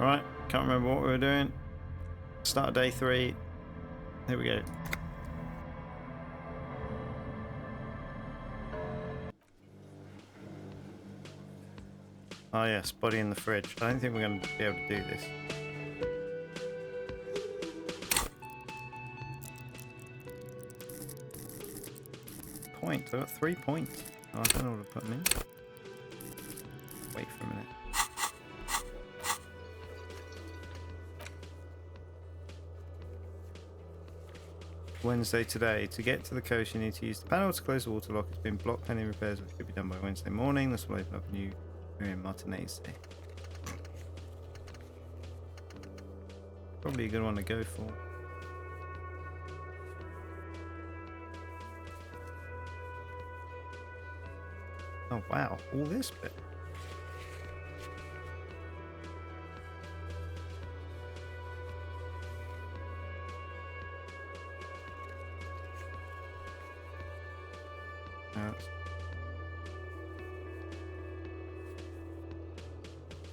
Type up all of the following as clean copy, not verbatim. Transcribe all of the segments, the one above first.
Alright, can't remember what we were doing. Start of day 3. Here we go. Oh yes, body in the fridge. I don't think we're going to be able to do this. Points. I've got 3 points. Oh, I don't know what to put them in. Wait for a minute. Wednesday today. To get to the coast, you need to use the panel to close the water lock. It's been blocked pending repairs, which could be done by Wednesday morning. This will open up a new area in Martinez. Probably a good one to go for. Oh wow, all this bit.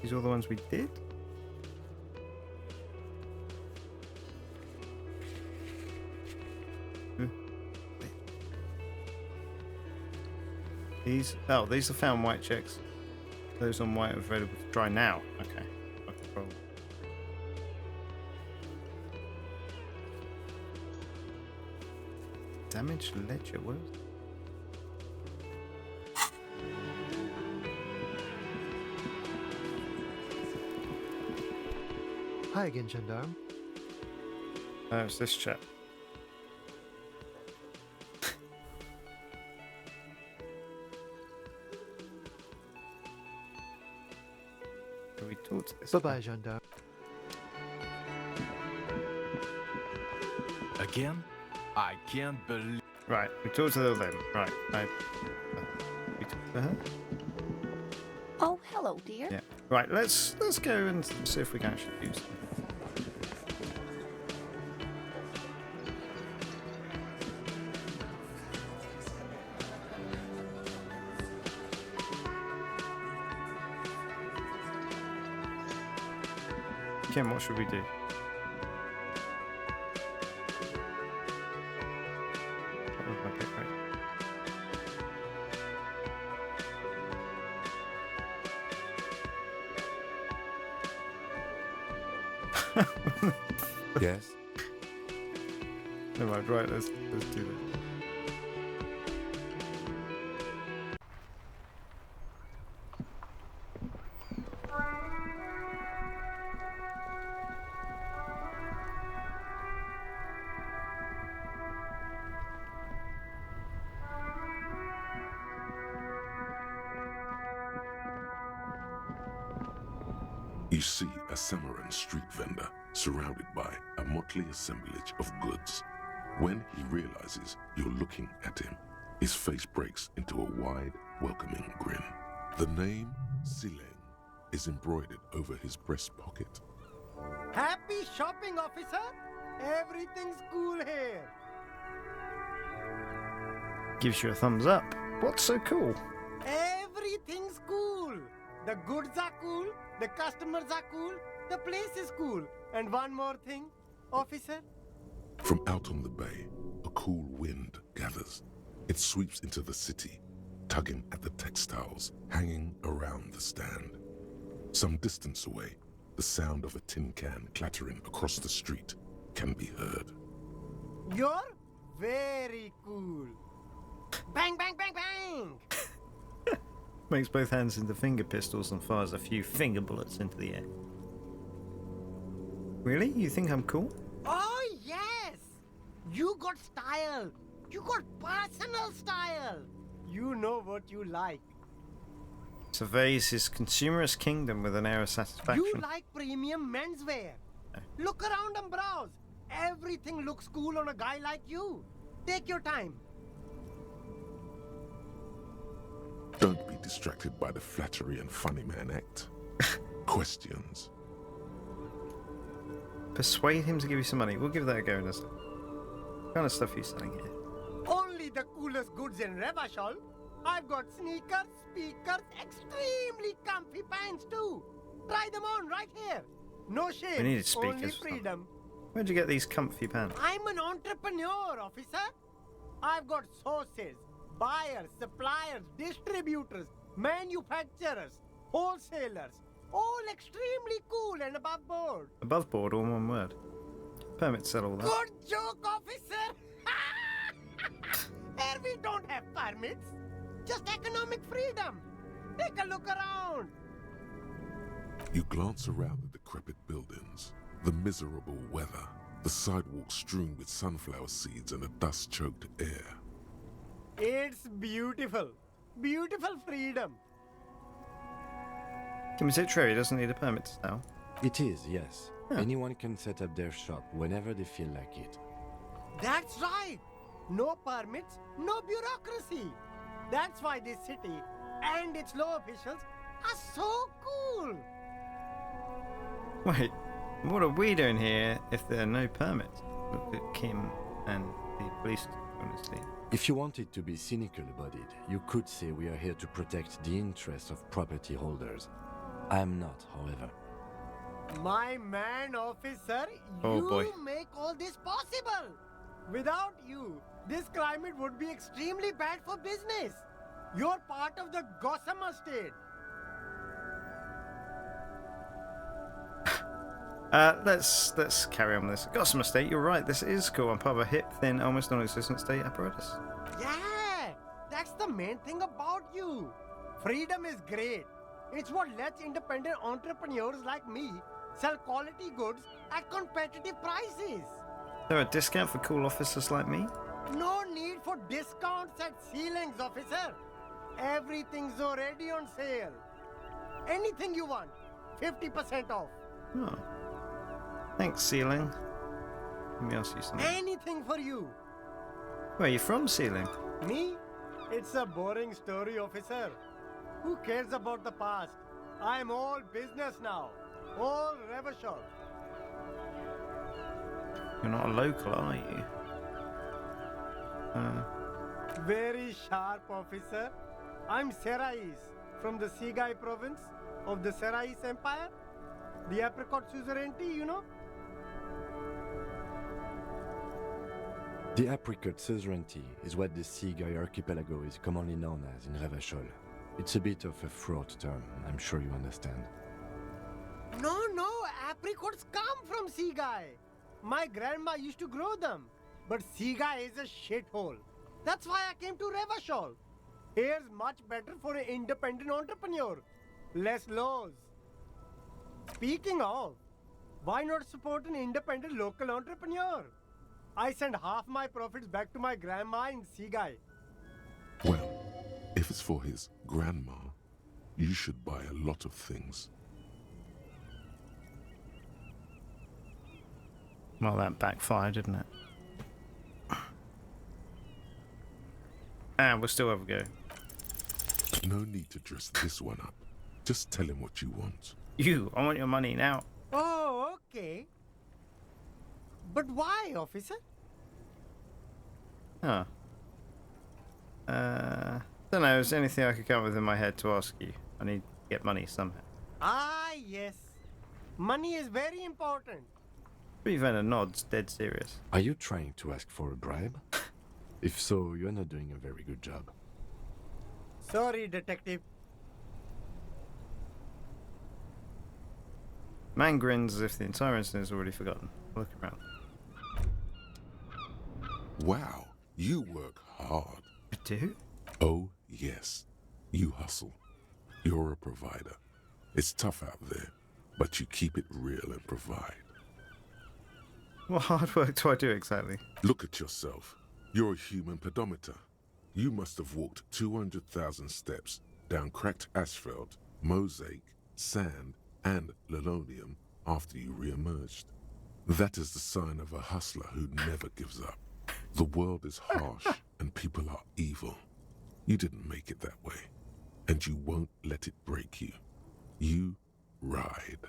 These are all the ones we did? These are found white checks. Those on white are available to try now. Okay. Control. Damaged ledger, what is it? Hi again, gendarme. Oh, it's this chap. We talked to this. Bye-bye, gendarme. Again? I can't believe... Right, we talked to them. Right, we talked to her. Oh, hello, dear. Yeah. Right, let's go and see if we can actually use them. Kim, what should we do? That was my pick, right? Yes? Never mind, right, let's do that. You see a Samaran street vendor surrounded by a motley assemblage of goods. When he realizes you're looking at him, his face breaks into a wide, welcoming grin. The name Sileng is embroidered over his breast pocket. Happy shopping, officer! Everything's cool here. Gives you a thumbs up. What's so cool? Everything's cool. The goods are cool, the customers are cool, the place is cool. And one more thing, officer. From out on the bay, a cool wind gathers. It sweeps into the city, tugging at the textiles hanging around the stand. Some distance away, the sound of a tin can clattering across the street can be heard. You're very cool. Bang, bang, bang, bang! Makes both hands into finger pistols and fires a few finger bullets into the air. Really? You think I'm cool? Oh, yes! You got style. You got personal style. You know what you like. Surveys his consumerist kingdom with an air of satisfaction. You like premium menswear. Look around and browse. Everything looks cool on a guy like you. Take your time. Don't be distracted by the flattery and funny man act. Questions. Persuade him to give you some money. We'll give that a go in a second. What kind of stuff are you selling here? Only the coolest goods in Revachol. I've got sneakers, speakers, extremely comfy pants too. Try them on right here. No shame. We needed speakers Only or something. freedom. Where'd you get these comfy pants? I'm an entrepreneur, officer. I've got sources, buyers, suppliers, distributors, manufacturers, wholesalers, all extremely cool and above board. Above board, all one word. Permit to sell all that. Good joke, officer. Here we don't have permits, just economic freedom. Take a look around. You glance around the decrepit buildings, the miserable weather, the sidewalks strewn with sunflower seeds and a dust-choked air. It's beautiful. Beautiful freedom. Kim, is it true he doesn't need a permit to sell? It is, yes. Yeah. Anyone can set up their shop whenever they feel like it. That's right. No permits, no bureaucracy. That's why this city and its law officials are so cool. Wait, what are we doing here if there are no permits? Look at Kim and the police, honestly. If you wanted to be cynical about it, you could say we are here to protect the interests of property holders. I am not, however. My man, officer, Oh, you boy. make all this possible. Without you, this climate would be extremely bad for business. You're part of the Gossamer state. Let's carry on with this. Gossamer State, you're right, this is cool. I'm part of a hip, thin, almost non-existent state apparatus. Yeah, that's the main thing about you. Freedom is great. It's what lets independent entrepreneurs like me sell quality goods at competitive prices. So a discount for cool officers like me? No need for discounts at ceilings, officer. Everything's already on sale. Anything you want, 50% off. Oh. Thanks, Ceiling. Let me ask you something. Anything for you. Where are you from, Ceiling? Me? It's a boring story, officer. Who cares about the past? I'm all business now. All Revachol. You're not a local, are you? Very sharp, officer. I'm Serais from the Sigai province of the Serais Empire. The apricot suzerainty, you know? The apricot suzerainty is what the Sigai archipelago is commonly known as in Revachol. It's a bit of a fraught term, I'm sure you understand. No, apricots come from Sigai. My grandma used to grow them. But Sigai is a shithole. That's why I came to Revachol. Here's much better for an independent entrepreneur. Less laws. Speaking of, why not support an independent local entrepreneur? I send half my profits back to my grandma in Sigai. Well, if it's for his grandma, you should buy a lot of things. Well, that backfired, didn't it? And we'll still have a go. No need to dress this one up. Just tell him what you want. I want your money now. Oh, okay. But why, officer? Huh. Don't know, is there anything I could come up with in my head to ask you? I need to get money somehow. Ah, yes. Money is very important. Street vendor nods, dead serious. Are you trying to ask for a bribe? If so, you're not doing a very good job. Sorry, detective. Man grins as if the entire incident is already forgotten. Look around. Wow, you work hard. I do? Oh, yes. You hustle. You're a provider. It's tough out there, but you keep it real and provide. What hard work do I do exactly? Look at yourself. You're a human pedometer. You must have walked 200,000 steps down cracked asphalt, mosaic, sand, and linoleum after you re-emerged. That is the sign of a hustler who never gives up. The world is harsh and people are evil. You didn't make it that way, and you won't let it break you. You ride.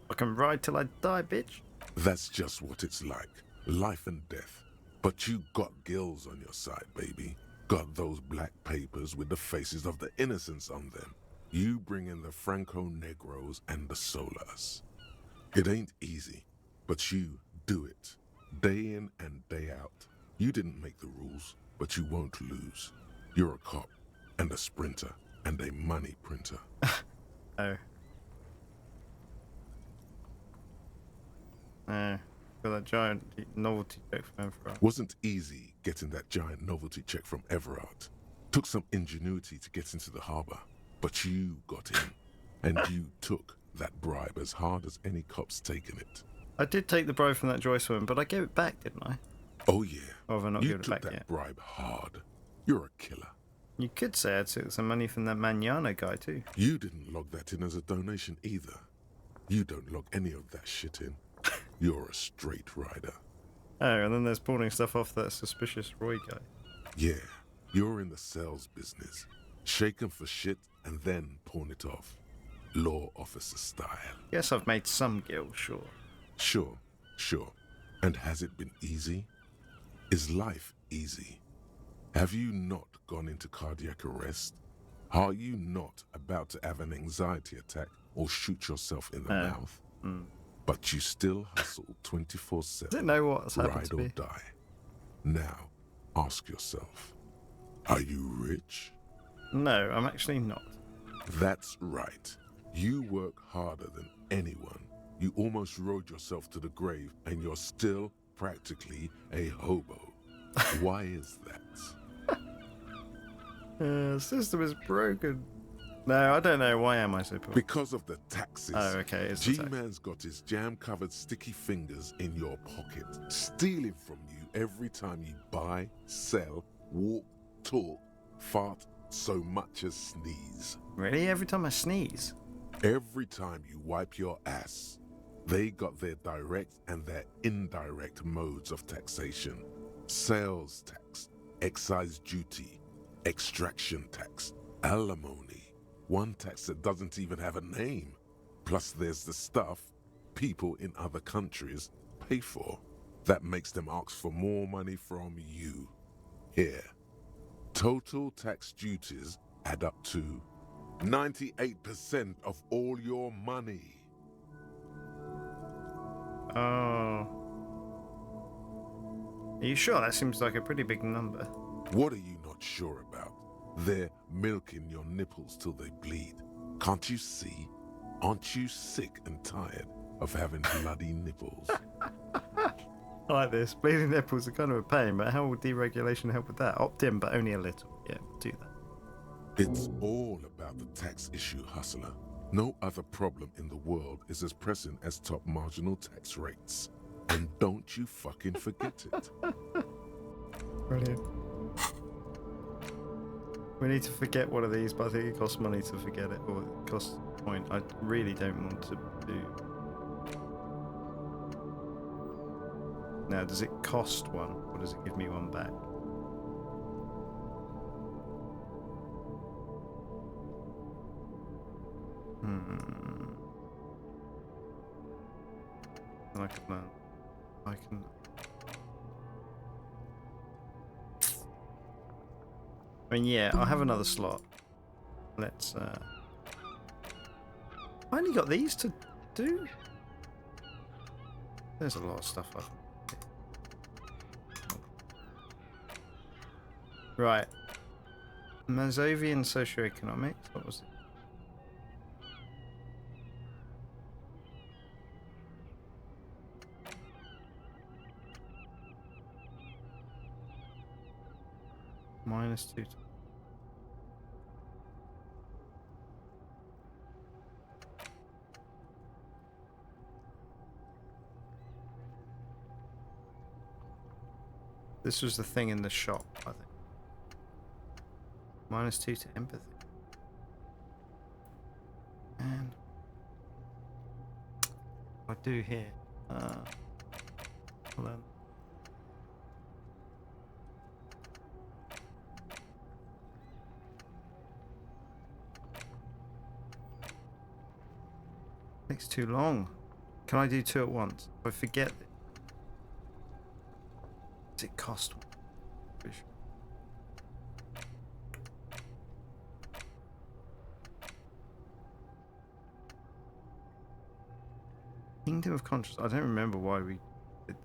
I can ride till I die, bitch. That's just what it's like. Life and death. But you got gills on your side, baby. Got those black papers with the faces of the innocents on them. You bring in the Franco Negros and the Solas. It ain't easy, but you do it. Day in and day out. You didn't make the rules, but you won't lose. You're a cop, and a sprinter, and a money printer. Oh. Got that giant novelty check from Everard. Wasn't easy getting that giant novelty check from Everard. Took some ingenuity to get into the harbor, but you got in, and you took that bribe as hard as any cop's taken it. I did take the bribe from that Joyce woman, but I gave it back, didn't I? Oh yeah, Or have I not you given it took back that yet? bribe hard. You're a killer. You could say I took some money from that Manana guy too. You didn't log that in as a donation either. You don't log any of that shit in. You're a straight rider. Oh, and then there's pawning stuff off that suspicious Roy guy. Yeah, you're in the sales business. Shake 'em for shit and then pawn it off. Law officer style. Guess I've made some gil, sure. Sure. And has it been easy? Is life easy? Have you not gone into cardiac arrest? Are you not about to have an anxiety attack or shoot yourself in the mouth? But you still hustle 24/7. I don't know what's happened Ride to or me. die. Now, ask yourself, are you rich? No, I'm actually not. That's right. You work harder than anyone. You almost rode yourself to the grave and you're still practically a hobo. Why is that? System is broken. No, I don't know. Why am I so poor? Because of the taxes. Oh, okay. It's the tax. G-Man's got his jam-covered sticky fingers in your pocket, stealing from you every time you buy, sell, walk, talk, fart, so much as sneeze. Really? Every time I sneeze? Every time you wipe your ass, they got their direct and their indirect modes of taxation. Sales tax, excise duty, extraction tax, alimony. One tax that doesn't even have a name. Plus there's the stuff people in other countries pay for. That makes them ask for more money from you. Here, total tax duties add up to 98% of all your money. Oh. Are you sure? That seems like a pretty big number. What are you not sure about? They're milking your nipples till they bleed. Can't you see? Aren't you sick and tired of having bloody nipples? I like this. Bleeding nipples are kind of a pain, but how will deregulation help with that? Opt in, but only a little. Yeah, do that. It's all about the tax issue, hustler. No other problem in the world is as pressing as top marginal tax rates. And don't you fucking forget it. Brilliant. We need to forget one of these, but I think it costs money to forget it, or it costs a point. I really don't want to do. Now, does it cost one, or does it give me one back? I can learn. I can. I mean, yeah, I'll have another slot. Let's. I only got these to do. There's a lot of stuff up. Right. Mazovian socioeconomics. What was it? -2. This was the thing in the shop, I think. -2 to empathy. And I do here. Hold on. Takes too long. Can I do 2 at once? If I forget it. Does it cost? Kingdom of Conscious. I don't remember why we did that.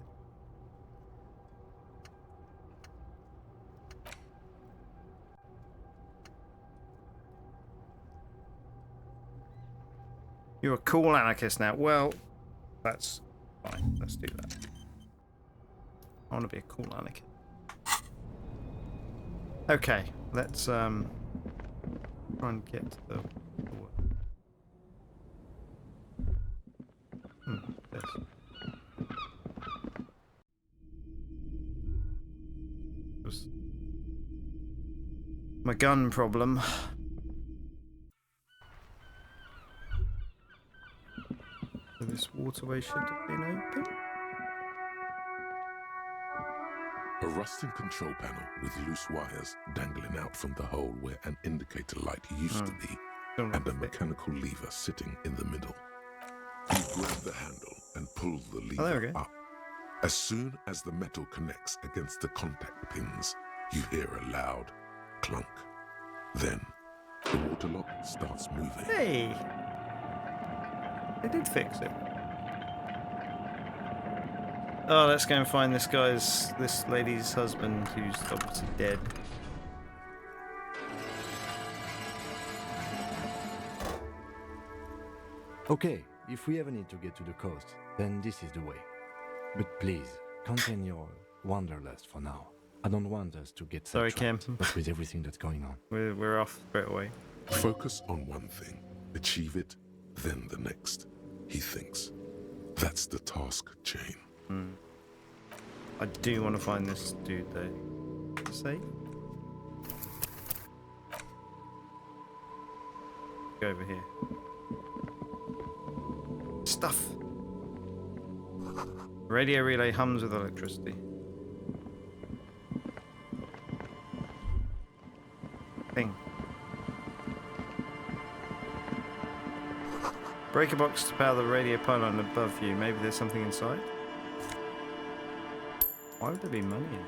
You're a cool anarchist now. Well, that's fine. Let's do that. I want to be a cool anarchist. Okay, let's try and get to the this. Was my gun problem. So this waterway should have been open. A rusting control panel with loose wires dangling out from the hole where an indicator light used to be, Don't and a fit. mechanical lever sitting in the middle. You grab the handle and pull the Oh, there we lever go. up. As soon as the metal connects against the contact pins, you hear a loud clunk. Then, the water lock starts moving. Hey! They did fix it. Oh, let's go and find this lady's husband who's obviously dead. Okay, if we ever need to get to the coast, then this is the way. But please, contain your wanderlust for now. I don't want us to get Sorry, sidetracked, Kim. but with everything that's going on. We're off straight away. Focus on one thing, achieve it, then the next, he thinks. That's the task chain. I do want to find this dude though. Safe? Go over here. Stuff! Radio relay hums with electricity. Thing. Breaker box to power the radio pylon above you. Maybe there's something inside? Why would there be money in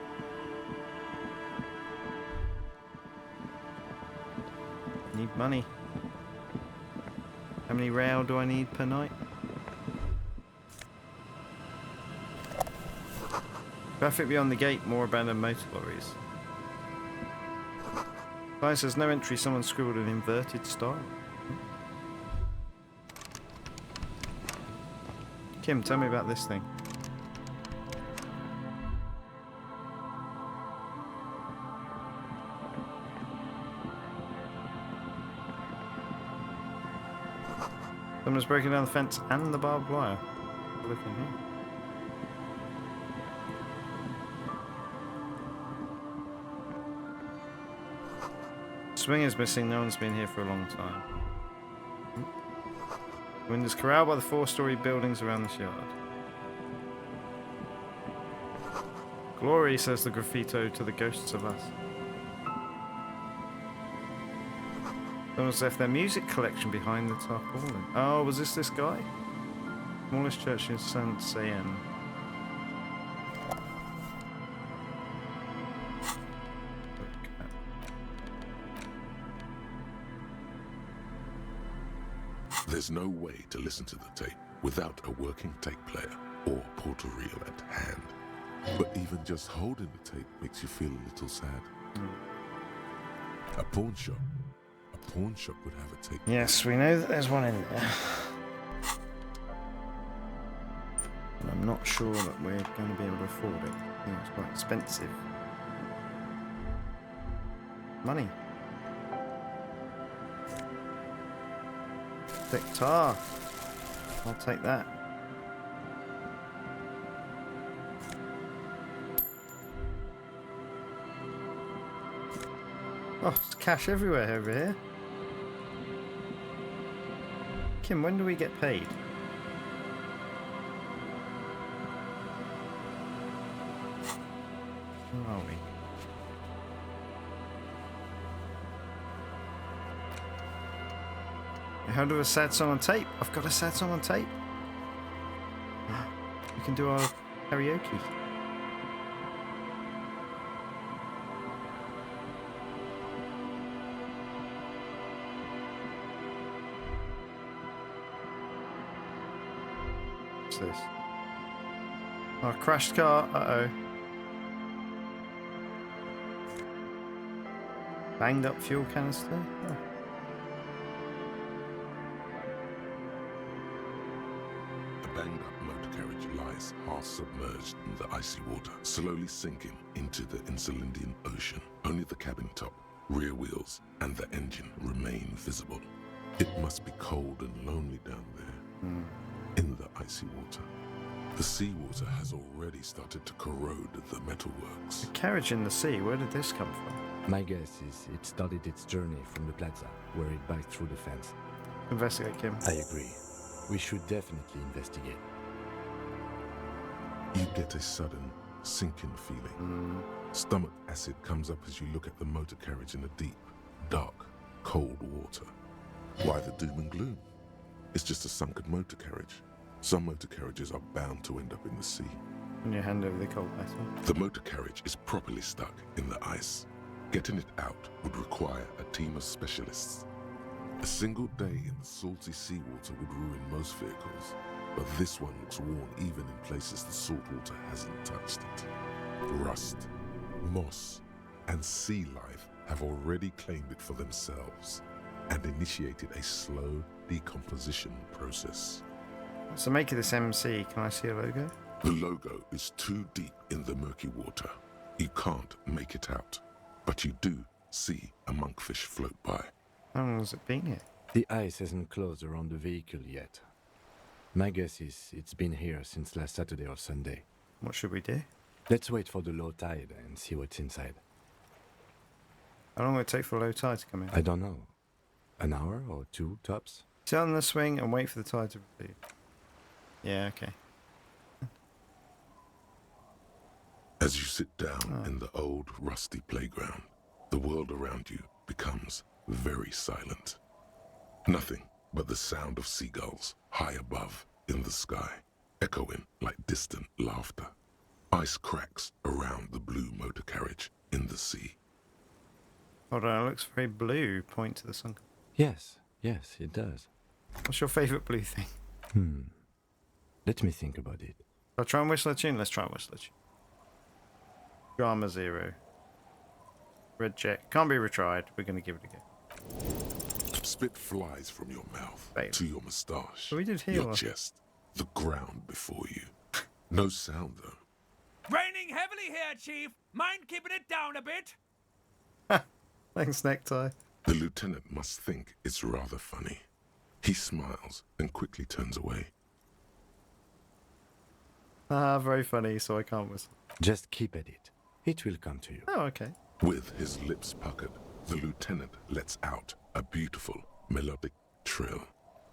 it? Need money. How many rail do I need per night? Traffic beyond the gate, more abandoned motor lorries. Sign says no entry, someone scribbled an inverted star. Kim, tell me about this thing. Someone's breaking down the fence and the barbed wire. Look in here. Swing is missing, no one's been here for a long time. Wind is corralled by the 4-story buildings around this yard. Glory, says the graffito to the ghosts of us. Someone's left their music collection behind the tarpaulin. Oh, was this guy? Smallest church in Saint Seine. There's no way to listen to the tape without a working tape player or portal reel at hand. But even just holding the tape makes you feel a little sad. A pawn shop would have a tape. Yes, we know that there's one in there. And I'm not sure that we're going to be able to afford it. I think it's quite expensive. Money. Guitar. I'll take that. Oh, there's cash everywhere over here. Kim, when do we get paid? Where are we? How do a sad song on tape? I've got a sad song on tape. We can do our karaoke. this? Oh, crashed car. Uh-oh. Banged up fuel canister. Oh. A banged-up motor carriage lies half submerged in the icy water, slowly sinking into the Insulindian Ocean. Only the cabin top, rear wheels, and the engine remain visible. It must be cold and lonely down there, in the icy water. The seawater has already started to corrode the metalworks. A carriage in the sea. Where did this come from? My guess is it started its journey from the plaza, where it backed through the fence. Investigate, Kim. I agree. We should definitely investigate. You get a sudden sinking feeling. Stomach acid comes up as you look at the motor carriage in the deep, dark, cold water. Why the doom and gloom? It's just a sunken motor carriage. Some motor carriages are bound to end up in the sea. And you hand over the cold metal. The motor carriage is properly stuck in the ice. Getting it out would require a team of specialists. A single day in the salty seawater would ruin most vehicles, but this one looks worn even in places the salt water hasn't touched it. Rust, moss, and sea life have already claimed it for themselves and initiated a slow decomposition process. What's the make of this MC? Can I see a logo? The logo is too deep in the murky water. You can't make it out, but you do see a monkfish float by. How long has it been here? The ice hasn't closed around the vehicle yet. My guess is it's been here since last Saturday or Sunday. What should we do? Let's wait for the low tide and see what's inside. How long will it take for low tide to come in? I don't know. An hour or two, tops? Sit on the swing and wait for the tide to recede. Yeah, okay. As you sit down in the old rusty playground, the world around you becomes very silent. Nothing but the sound of seagulls high above in the sky, echoing like distant laughter. Ice cracks around the blue motor carriage in the sea. Hold on, it looks very blue. Point to the sun. Yes, it does. What's your favourite blue thing? Let me think about it. I'll try and whistle a tune. Let's try and whistle a tune. Drama Zero. Red Jet. Can't be retried. We're going to give it a go. Spit flies from your mouth Babe. to your moustache, So we did hear your one. chest, the ground before you. No sound though. Raining heavily here, Chief. Mind keeping it down a bit? Thanks, Necktie. The lieutenant must think it's rather funny. He smiles and quickly turns away. Ah, very funny, so I can't whistle. Just keep at it. It will come to you. Oh, okay. With his lips puckered, the lieutenant lets out a beautiful melodic trill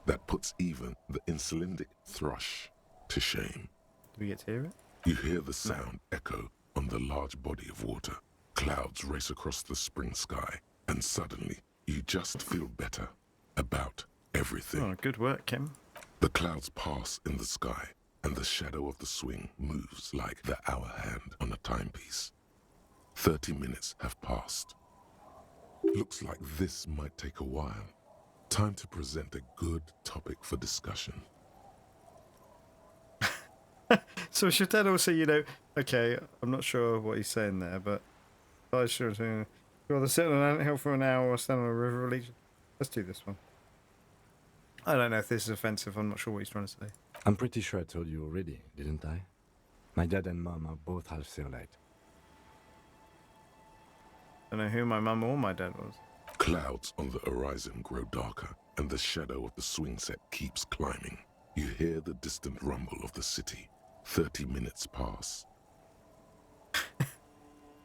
that puts even the insulindic thrush to shame. Do we get to hear it? You hear the sound echo on the large body of water. Clouds race across the spring sky, and suddenly you just feel better about everything. Oh, good work, Kim. The clouds pass in the sky, and the shadow of the swing moves like the hour hand on a timepiece. 30 minutes have passed. Looks like this might take a while. Time to present a good topic for discussion. So should Dad also, okay, I'm not sure what he's saying there, but I should rather sit on an anthill for an hour or stand on a river of legion. Let's do this one. I don't know if this is offensive. I'm not sure what he's trying to say. I'm pretty sure I told you already, didn't I? My dad and mom are both half Seolite. I don't know who my mum or my dad was. Clouds on the horizon grow darker, and the shadow of the swing set keeps climbing. You hear the distant rumble of the city. 30 minutes pass.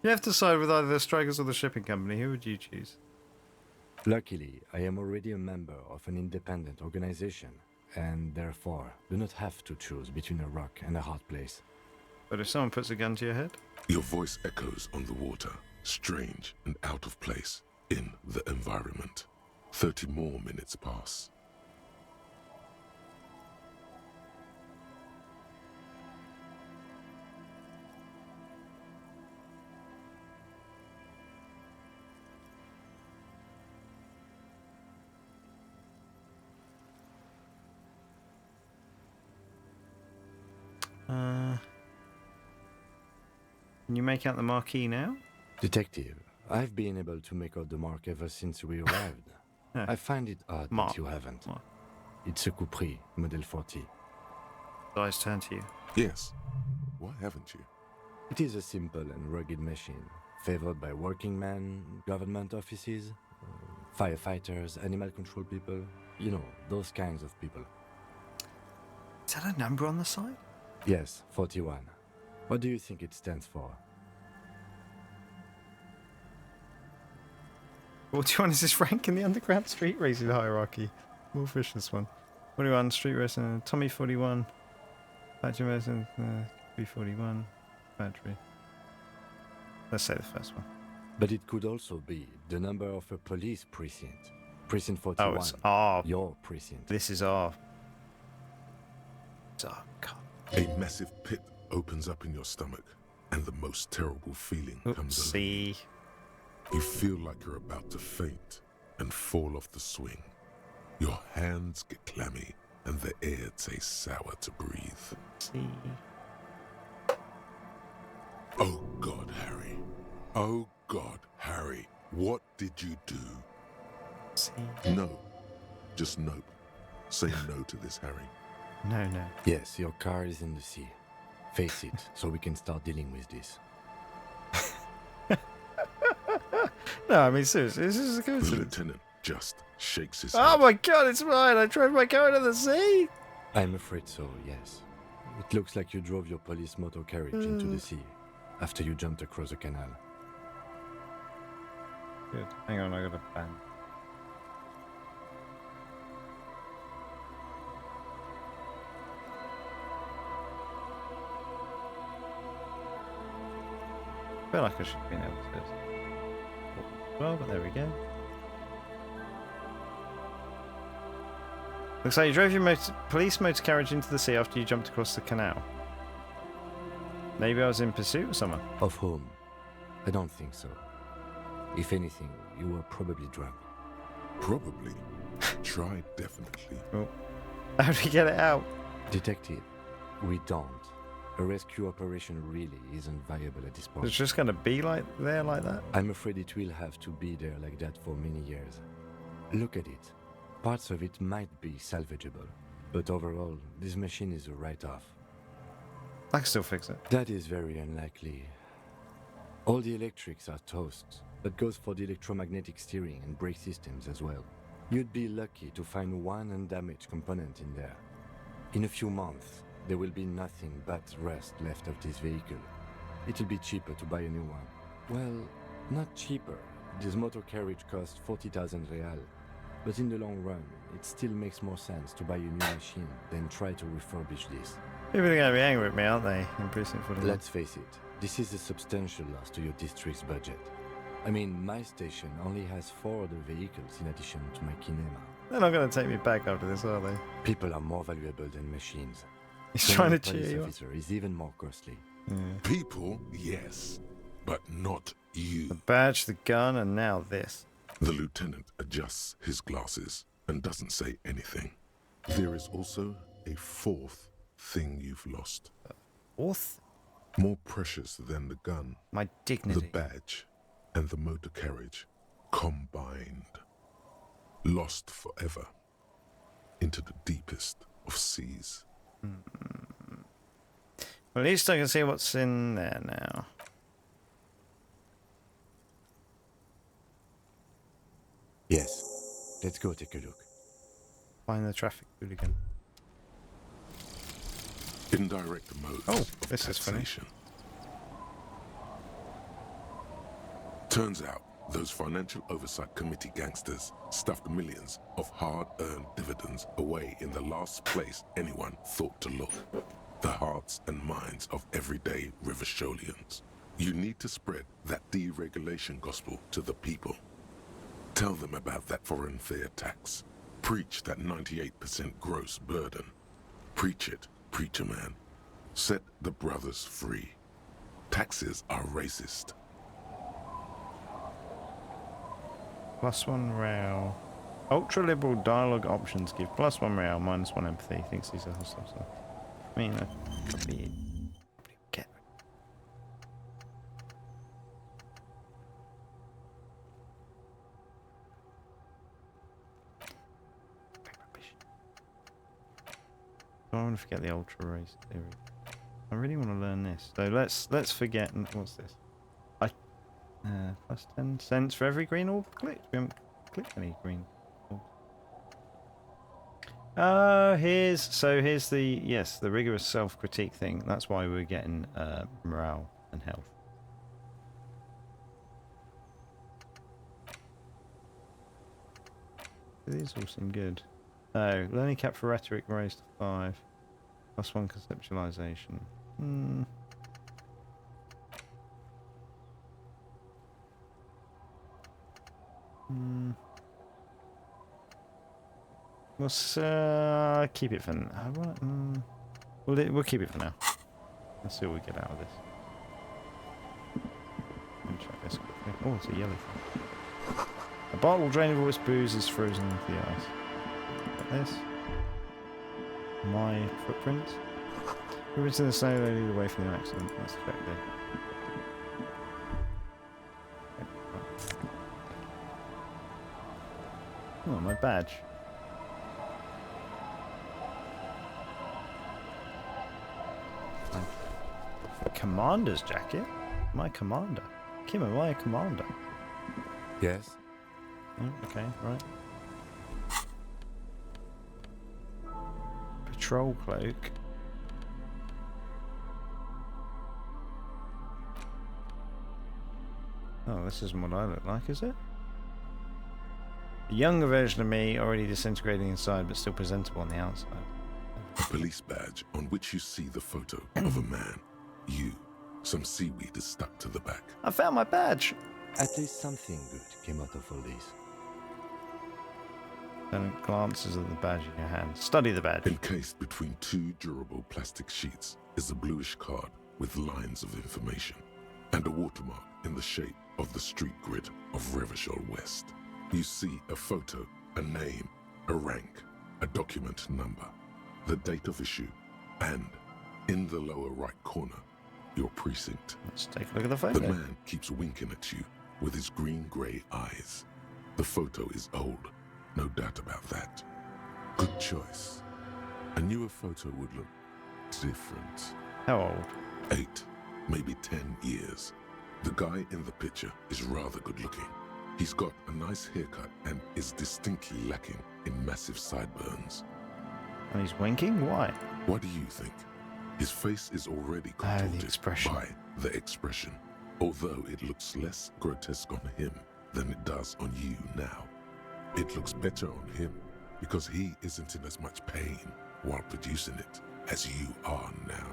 You have to side with either the strikers or the shipping company. Who would you choose? Luckily, I am already a member of an independent organization, and therefore do not have to choose between a rock and a hard place. But if someone puts a gun to your head? Your voice echoes on the water, strange and out of place in the environment. 30 more minutes pass. Can you make out the marquee now? Detective, I've been able to make out the mark ever since we arrived. Yeah. I find it odd Mark. that you haven't. Mark. It's a Coupris, Model 40. Eyes turn to you. Yes. Why haven't you? It is a simple and rugged machine, favored by working men, government offices, firefighters, animal control people. You know, those kinds of people. Is that a number on the side? Yes, 41. What do you think it stands for? 41 is this rank in the underground street racing hierarchy. More fish this one. 41, street racing, Tommy 41. Factory racing, 341. Factory. Let's say the first one. But it could also be the number of a police precinct. Precinct 41. Oh, it's R. Your precinct. This is R. It's R. God. A massive pit opens up in your stomach, and the most terrible feeling comes over. Oopsie. You feel like you're about to faint and fall off the swing. Your hands get clammy, and the air tastes sour to breathe. See. Oh God, Harry. Oh God, Harry. What did you do? See. No. Just nope. Say no to this, Harry. No, no. Yes, your car is in the sea. Face it, so we can start dealing with this. No, I mean, seriously, this is a The coincidence. lieutenant just shakes his Oh head. my god, it's mine! I drove my car into the sea! I'm afraid so, yes. It looks like you drove your police motor carriage into the sea after you jumped across the canal. Good. Hang on, I got a ban. I feel like I should have been able to. Well, but there we go. Looks like you drove your police motor carriage into the sea after you jumped across the canal. Maybe I was in pursuit of someone. Of whom? I don't think so. If anything, you were probably drunk. Probably. Try definitely. Oh. How do we get it out? Detective, we don't. A rescue operation really isn't viable at this point. It's just going to be like there like that? I'm afraid it will have to be there like that for many years. Look at it. Parts of it might be salvageable, but overall, this machine is a write-off. I can still fix it. That is very unlikely. All the electrics are toast. That goes for the electromagnetic steering and brake systems as well. You'd be lucky to find one undamaged component in there. In a few months, there will be nothing but rust left of this vehicle. It'll be cheaper to buy a new one. Well, not cheaper. This motor carriage costs 40,000 real. But in the long run, it still makes more sense to buy a new machine than try to refurbish this. People are going to be angry with me, aren't they? In precinct 41. Let's face it, this is a substantial loss to your district's budget. I mean, my station only has 4 other vehicles in addition to my kinema. They're not going to take me back after this, are they? People are more valuable than machines. He's Being trying a to police cheer you up. officer is even more costly. Yeah. People, yes, but not The you. badge, the gun, and now this. The lieutenant adjusts his glasses and doesn't say anything. There is also a fourth thing you've lost. Fourth? More precious than the gun, My the dignity. badge, and the motor carriage combined. Lost forever into the deepest of seas. Well, at least I can see what's in there now. Yes, let's go take a look. Find the traffic hooligan. Indirect modes Oh, of this is funny. taxation. Turns out those Financial Oversight Committee gangsters stuffed millions of hard-earned dividends away in the last place anyone thought to look. The hearts and minds of everyday Riversholians. You need to spread that deregulation gospel to the people. Tell them about that foreign fair tax. Preach that 98% gross burden. Preach it, preacher man. Set the brothers free. Taxes are racist. +1 rail. Ultra liberal dialogue options give +1 rail, -1 empathy. Thinks he's a hostile. So, I mean, probably get. don't want to forget the ultra race theory. I really want to learn this. So let's forget. What's this? Plus 10 cents for every green orb clicked. We haven't clicked any green orbs. Here's the rigorous self-critique thing. That's why we're getting morale and health. These all seem good. Oh, learning cap for rhetoric raised to 5. +1 conceptualization. Let's keep it for now. We'll keep it for now. Let's see what we get out of this. Let me check this quickly. Oh, it's a yellow thing. A bottle drained of all its booze is frozen into the ice. Got this. My footprint. Moving to the snow, they lead away from the accident. That's effective. Oh, my badge. Commander's jacket? My commander. Kim, am I a commander? Yes? Oh, okay, right. Patrol cloak. Oh, this isn't what I look like, is it? A younger version of me, already disintegrating inside, but still presentable on the outside. A police badge on which you see the photo of a man. You. Some seaweed is stuck to the back. I found my badge! At least something good came out of all this. Then it glances at the badge in your hand. Study the badge. Encased between 2 durable plastic sheets is a bluish card with lines of information and a watermark in the shape of the street grid of Revachol West. You see a photo, a name, a rank, a document number, the date of issue, and in the lower right corner, your precinct. Let's take a look at the photo. The man keeps winking at you with his green-grey eyes. The photo is old, no doubt about that. Good choice. A newer photo would look different. How old? 8, maybe 10 years. The guy in the picture is rather good-looking. He's got a nice haircut and is distinctly lacking in massive sideburns. And he's winking? Why? What do you think? His face is already The contorted expression. by the expression, although it looks less grotesque on him than it does on you now. It looks better on him because he isn't in as much pain while producing it as you are now.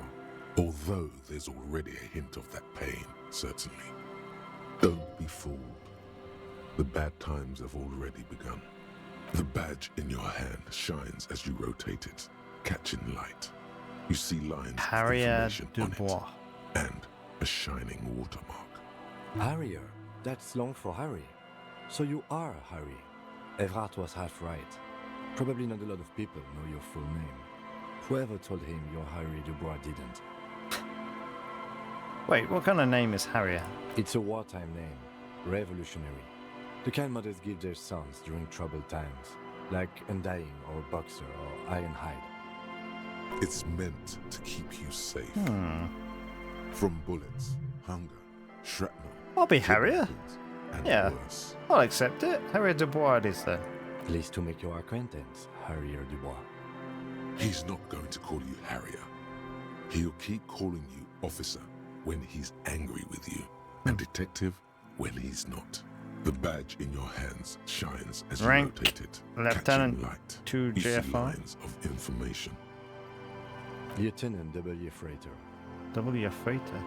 Although there's already a hint of that pain, certainly. Don't be fooled. The bad times have already begun. The badge in your hand shines as you rotate it, catching light. You see lines Harrier of information on Dubois. it, and a shining watermark. Harrier. That's long for Harry. So you are Harry. Evrard was half right. Probably not a lot of people know your full name. Whoever told him you're Harry Dubois didn't. Wait, what kind of name is Harrier? It's a wartime name. Revolutionary. The kind mothers give their sons during troubled times. Like Undying or Boxer or Ironhide. It's meant to keep you safe. From bullets, hunger, shrapnel. I'll be kidney Harrier. wounds, and Yeah. worse. I'll accept it. Harrier Dubois it is then. Pleased to make your acquaintance, Harrier Dubois. He's not going to call you Harrier. He'll keep calling you officer when he's angry with you, and detective when he's not. The badge in your hands shines as Rank, you rotate it, Lieutenant catching light. 2 You see JFI. lines of information. Lieutenant W. Freighter. W. Freighter.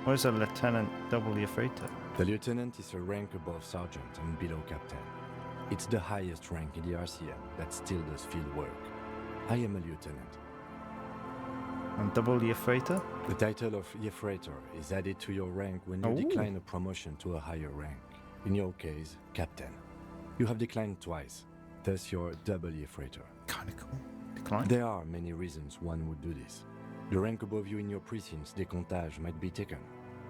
What is a Lieutenant W. Freighter? The lieutenant is a rank above sergeant and below captain. It's the highest rank in the RCM that still does field work. I am a lieutenant. And W. Freighter? The title of Freighter is added to your rank when you Ooh. decline a promotion to a higher rank. In your case, captain. You have declined twice, thus you're W. Freighter. Kinda cool. Decline? There are many reasons one would do this. The rank above you in your precinct's décomptage might be taken,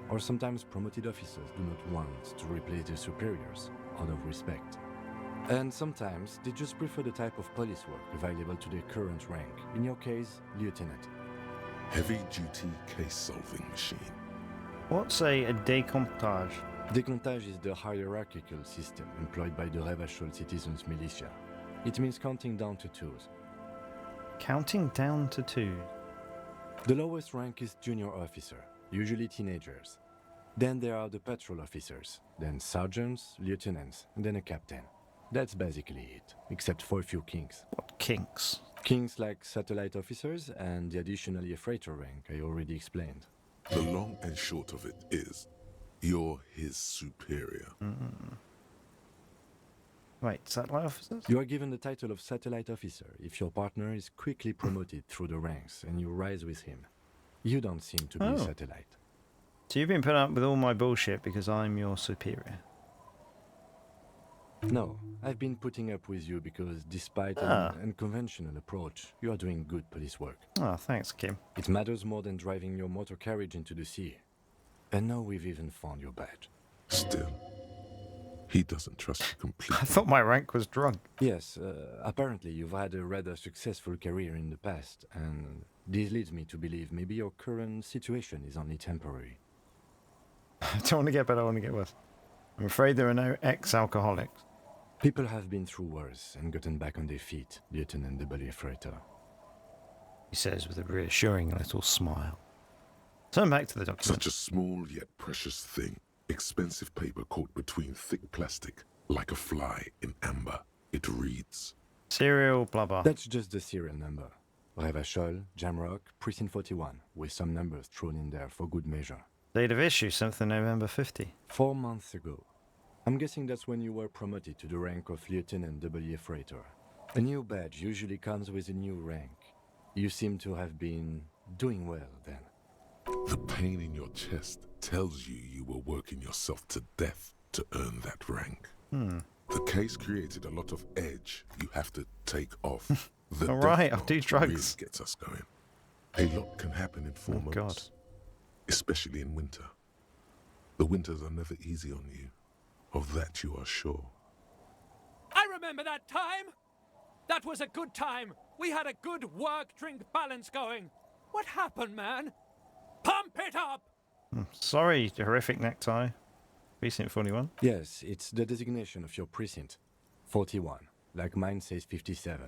or sometimes promoted officers do not want to replace their superiors out of respect. And sometimes they just prefer the type of police work available to their current rank. In your case, lieutenant. Heavy-duty case-solving machine. What's a décomptage? Décomptage is the hierarchical system employed by the Revachol citizens militia. It means counting down to twos. Counting down to 2. The lowest rank is junior officer, usually teenagers. Then there are the patrol officers, then sergeants, lieutenants, and then a captain. That's basically it, except for a few kinks. What kinks? Kinks like satellite officers and the additionally a freighter rank I already explained. The long and short of it is, you're his superior. Wait, satellite officers? You are given the title of satellite officer if your partner is quickly promoted through the ranks and you rise with him. You don't seem to be a satellite. So you've been putting up with all my bullshit because I'm your superior? No, I've been putting up with you because despite an unconventional approach, you are doing good police work. Oh, thanks, Kim. It matters more than driving your motor carriage into the sea. And now we've even found your badge. Still, he doesn't trust you I completely. thought my rank was drunk. Yes, apparently you've had a rather successful career in the past, and this leads me to believe maybe your current situation is only temporary. I don't want to get better, I want to get worse. I'm afraid there are no ex-alcoholics. People have been through worse and gotten back on their feet, Lieutenant W. Freighter. He says with a reassuring little smile. Turn back to the document. Such a small yet precious thing. Expensive paper caught between thick plastic, like a fly in amber. It reads, Serial, blah blah. That's just the serial number. Revachol, Jamrock, Precinct 41, with some numbers thrown in there for good measure. Date of issue, 7th of November 50. 4 months ago. I'm guessing that's when you were promoted to the rank of Lieutenant W. Freighter. A new badge usually comes with a new rank. You seem to have been doing well then. the pain in your chest tells you you were working yourself to death to earn that rank. The case created a lot of edge you have to take off. The All right, death I'll do march drugs. really gets us going. A lot can happen in 4 Oh, months. God. Especially in winter. The winters are never easy on you. Of that you are sure. I remember that time. That was a good time. We had a good work-drink balance going. What happened, man? Pump it up! Sorry, horrific necktie. Precinct 41. Yes, it's the designation of your precinct. 41, like mine says 57.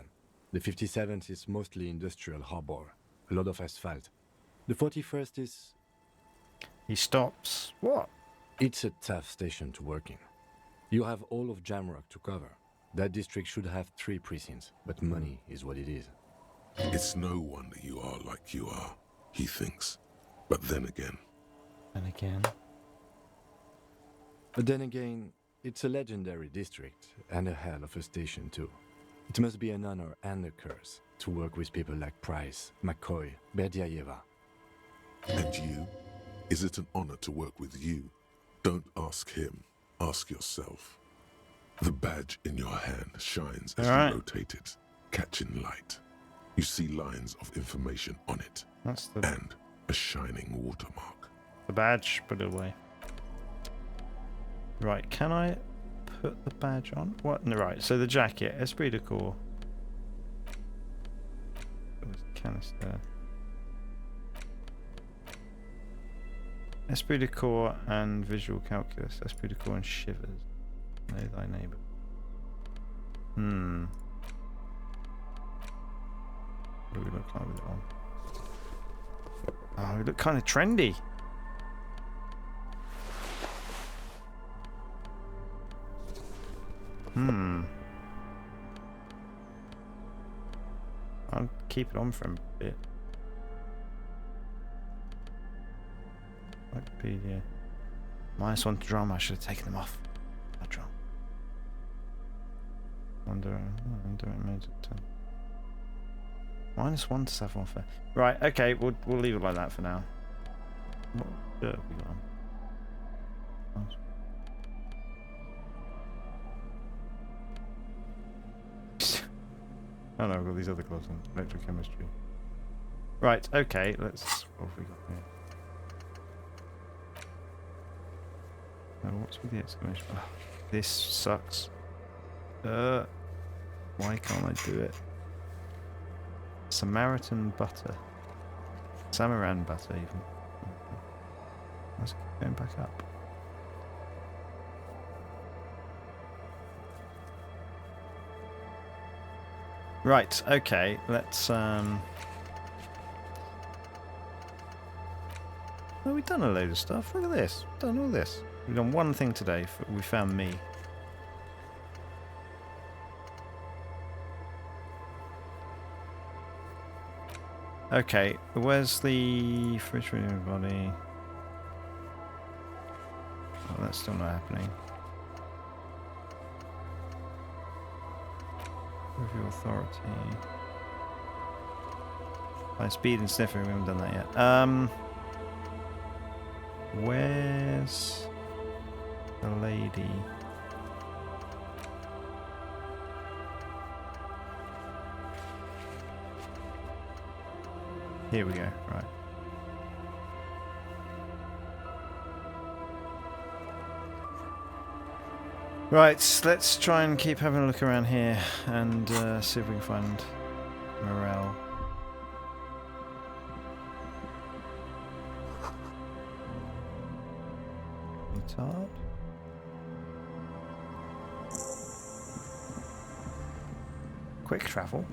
The 57th is mostly industrial harbor, a lot of asphalt. The 41st is... He stops. What? It's a tough station to work in. You have all of Jamrock to cover. That district should have 3 precincts, but money is what it is. It's no wonder you are like you are, he thinks. But then again, And again. But then again, it's a legendary district, and a hell of a station too. It must be an honor and a curse to work with people like Price, McCoy, Berdiaeva. and you? Is it an honor to work with you? Don't ask him, ask yourself. The badge in your hand shines as All right. you rotate it, catching light. You see lines of information on it, That's the and a shining watermark. badge. Put it away. Right, can I put the badge on? What? No, right, so the jacket. Esprit de corps. Canister. Esprit de corps and visual calculus. Esprit de corps and shivers. Know thy neighbour. What do we look like with it on? Oh, we look kind of trendy. I'll keep it on for a bit. Wikipedia. -1 to drama. I should have taken them off. That drum. Wonder it made it 10. -1 to Saffron Fair. Right, okay, we'll leave it like that for now. What dirt have we got on? Oh no, I've got these other clothes on. Electrochemistry. Right, okay, let's... What have we got here? Oh, what's with the exclamation? Oh, this sucks. Why can't I do it? Samaritan butter. Samaran butter, even. Let's keep going back up. Right, okay, let's Oh, we've done a load of stuff. Look at this. We've done all this. We've done one thing today. We found me. Okay, where's the fridge body? Oh, that's still not happening. Review authority. By speed and sniffing, we haven't done that yet. Where's the lady? Here we go, right. Right, let's try and keep having a look around here and see if we can find morale. Retard. Quick travel.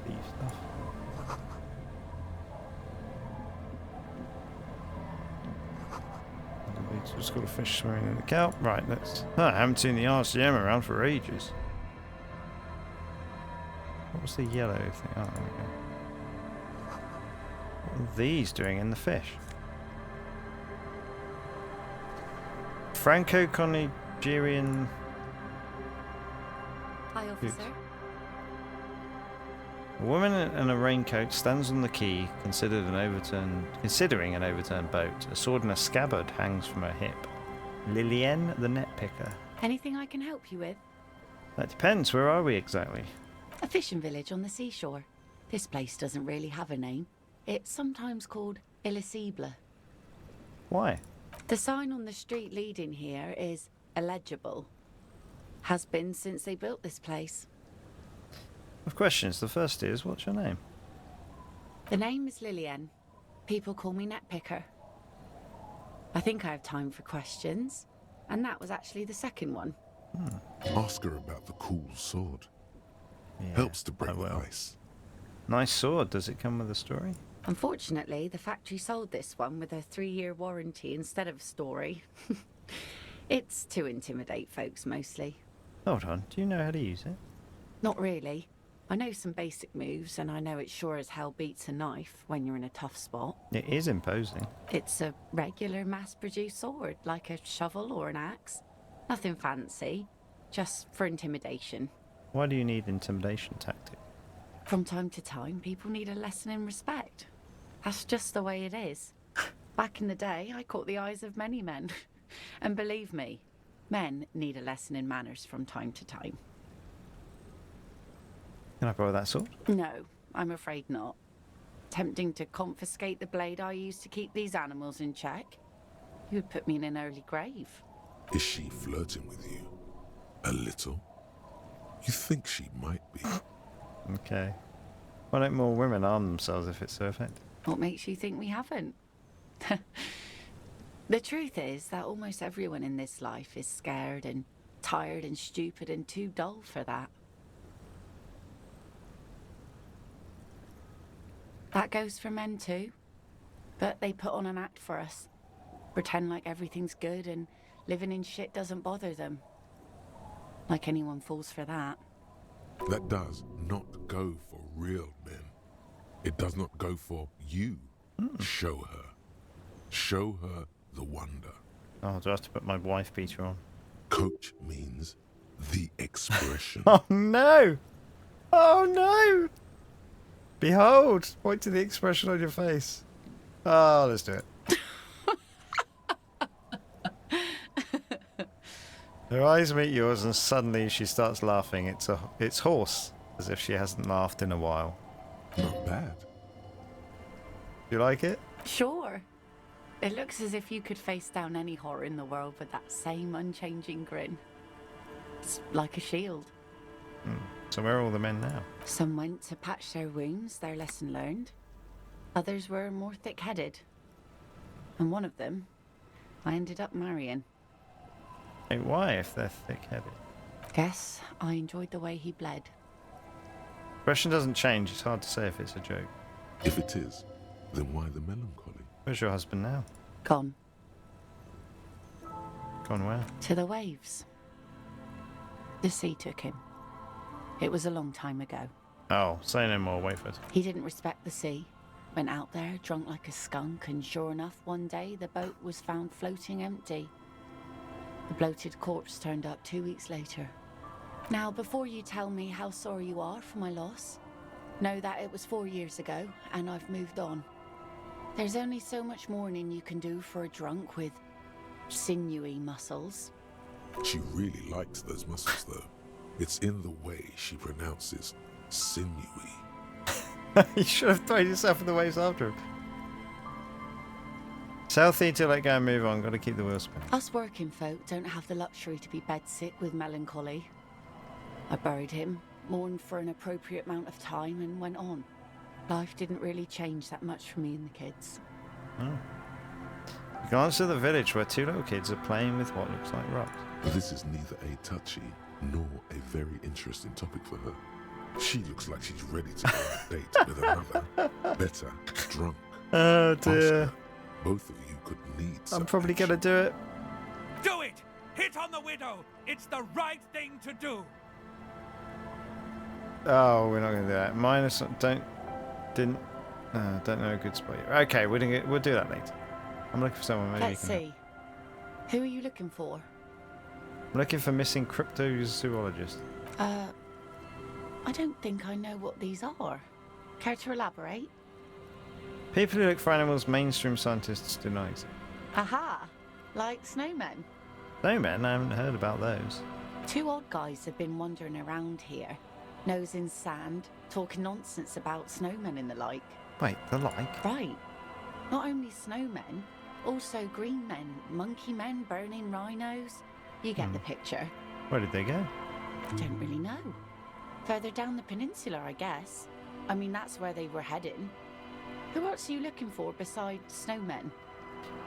Leave stuff. Just got a fish swimming in the kelp. Right, let's. Oh, I haven't seen the RCM around for ages. What was the yellow thing? Oh, there we go. What are these doing in the fish? Franco-Nigerian. Hi, officer. A woman in a raincoat stands on the quay, considering an overturned boat. A sword in a scabbard hangs from her hip. Lillian, the net picker. Anything I can help you with? That depends. Where are we exactly? A fishing village on the seashore. This place doesn't really have a name. It's sometimes called Elysium. Why? The sign on the street leading here is illegible. Has been since they built this place. Of questions. The first is, what's your name? The name is Lillian. People call me net picker. I think I have time for questions. And that was actually the second one. Ask her about the cool sword. Yeah, Helps to break I the will. ice. Nice sword. Does it come with a story? Unfortunately, the factory sold this one with a 3-year warranty instead of a story. It's to intimidate folks mostly. Hold on. Do you know how to use it? Not really. I know some basic moves, and I know it sure as hell beats a knife when you're in a tough spot. It is imposing. It's a regular mass-produced sword, like a shovel or an axe. Nothing fancy, just for intimidation. Why do you need intimidation tactic? From time to time, people need a lesson in respect. That's just the way it is. Back in the day, I caught the eyes of many men. And believe me, men need a lesson in manners from time to time. Can I borrow that sword? No, I'm afraid not. Tempting to confiscate the blade I use to keep these animals in check? You would put me in an early grave. Is she flirting with you? A little? You think she might be? Okay. Why don't more women arm themselves if it's so effective? What makes you think we haven't? The truth is that almost everyone in this life is scared and tired and stupid and too dull for that. That goes for men too. But they put on an act for us. Pretend like everything's good and living in shit doesn't bother them. Like anyone falls for that. That does not go for real men. It does not go for you. Show her. Show her the wonder. Oh, do I have to put my wife beater on? Coach means the expression. Oh no! Oh no! Behold! Point to the expression on your face. Oh, let's do it. Her eyes meet yours and suddenly she starts laughing. It's hoarse, as if she hasn't laughed in a while. Not bad. Do you like it? Sure. It looks as if you could face down any horror in the world with that same unchanging grin. It's like a shield. So where are all the men now? Some went to patch their wounds, their lesson learned. Others were more thick-headed. And one of them, I ended up marrying. Hey, why if they're thick-headed? Guess I enjoyed the way he bled. Question doesn't change. It's hard to say if it's a joke. If it is, then why the melancholy? Where's your husband now? Gone. Gone where? To the waves. The sea took him. It was a long time ago. Oh, say no more, Wayford. He didn't respect the sea. Went out there, drunk like a skunk, and sure enough, one day the boat was found floating empty. The bloated corpse turned up 2 weeks later. Now, before you tell me how sorry you are for my loss, know that it was 4 years ago, and I've moved on. There's only so much mourning you can do for a drunk with sinewy muscles. She really likes those muscles, though. It's in the way she pronounces sinewy. You should have thrown yourself in the waves after him. It's healthy to let go and move on. Got to keep the wheel spinning. Us working folk don't have the luxury to be bedsick with melancholy. I buried him, mourned for an appropriate amount of time, and went on. Life didn't really change that much for me and the kids. You glance to the village where two little kids are playing with what looks like rocks. This is neither a touchy nor a very interesting topic for her. She looks like she's ready to go on a date with another, better, drunk. Oh dear. Oscar, both of you could need some I'm probably action. going to do it. Do it! Hit on the widow! It's the right thing to do! Oh, we're not going to do that. Minus, don't know a good spot yet. Okay, we'll do that later. I'm looking for someone. Maybe Let's you can see. Who are you looking for? help. I'm looking for missing cryptozoologists. I don't think I know what these are. Care to elaborate? People who look for animals mainstream scientists do not exist. Aha! Like snowmen. Snowmen? I haven't heard about those. Two odd guys have been wandering around here, nose in sand, talking nonsense about snowmen and the like. Wait, the like? Right. Not only snowmen, also green men, monkey men burning rhinos. You get the picture. Where did they go? Don't really know. Further down the peninsula, I guess. I mean, that's where they were heading. Who else are you looking for besides snowmen?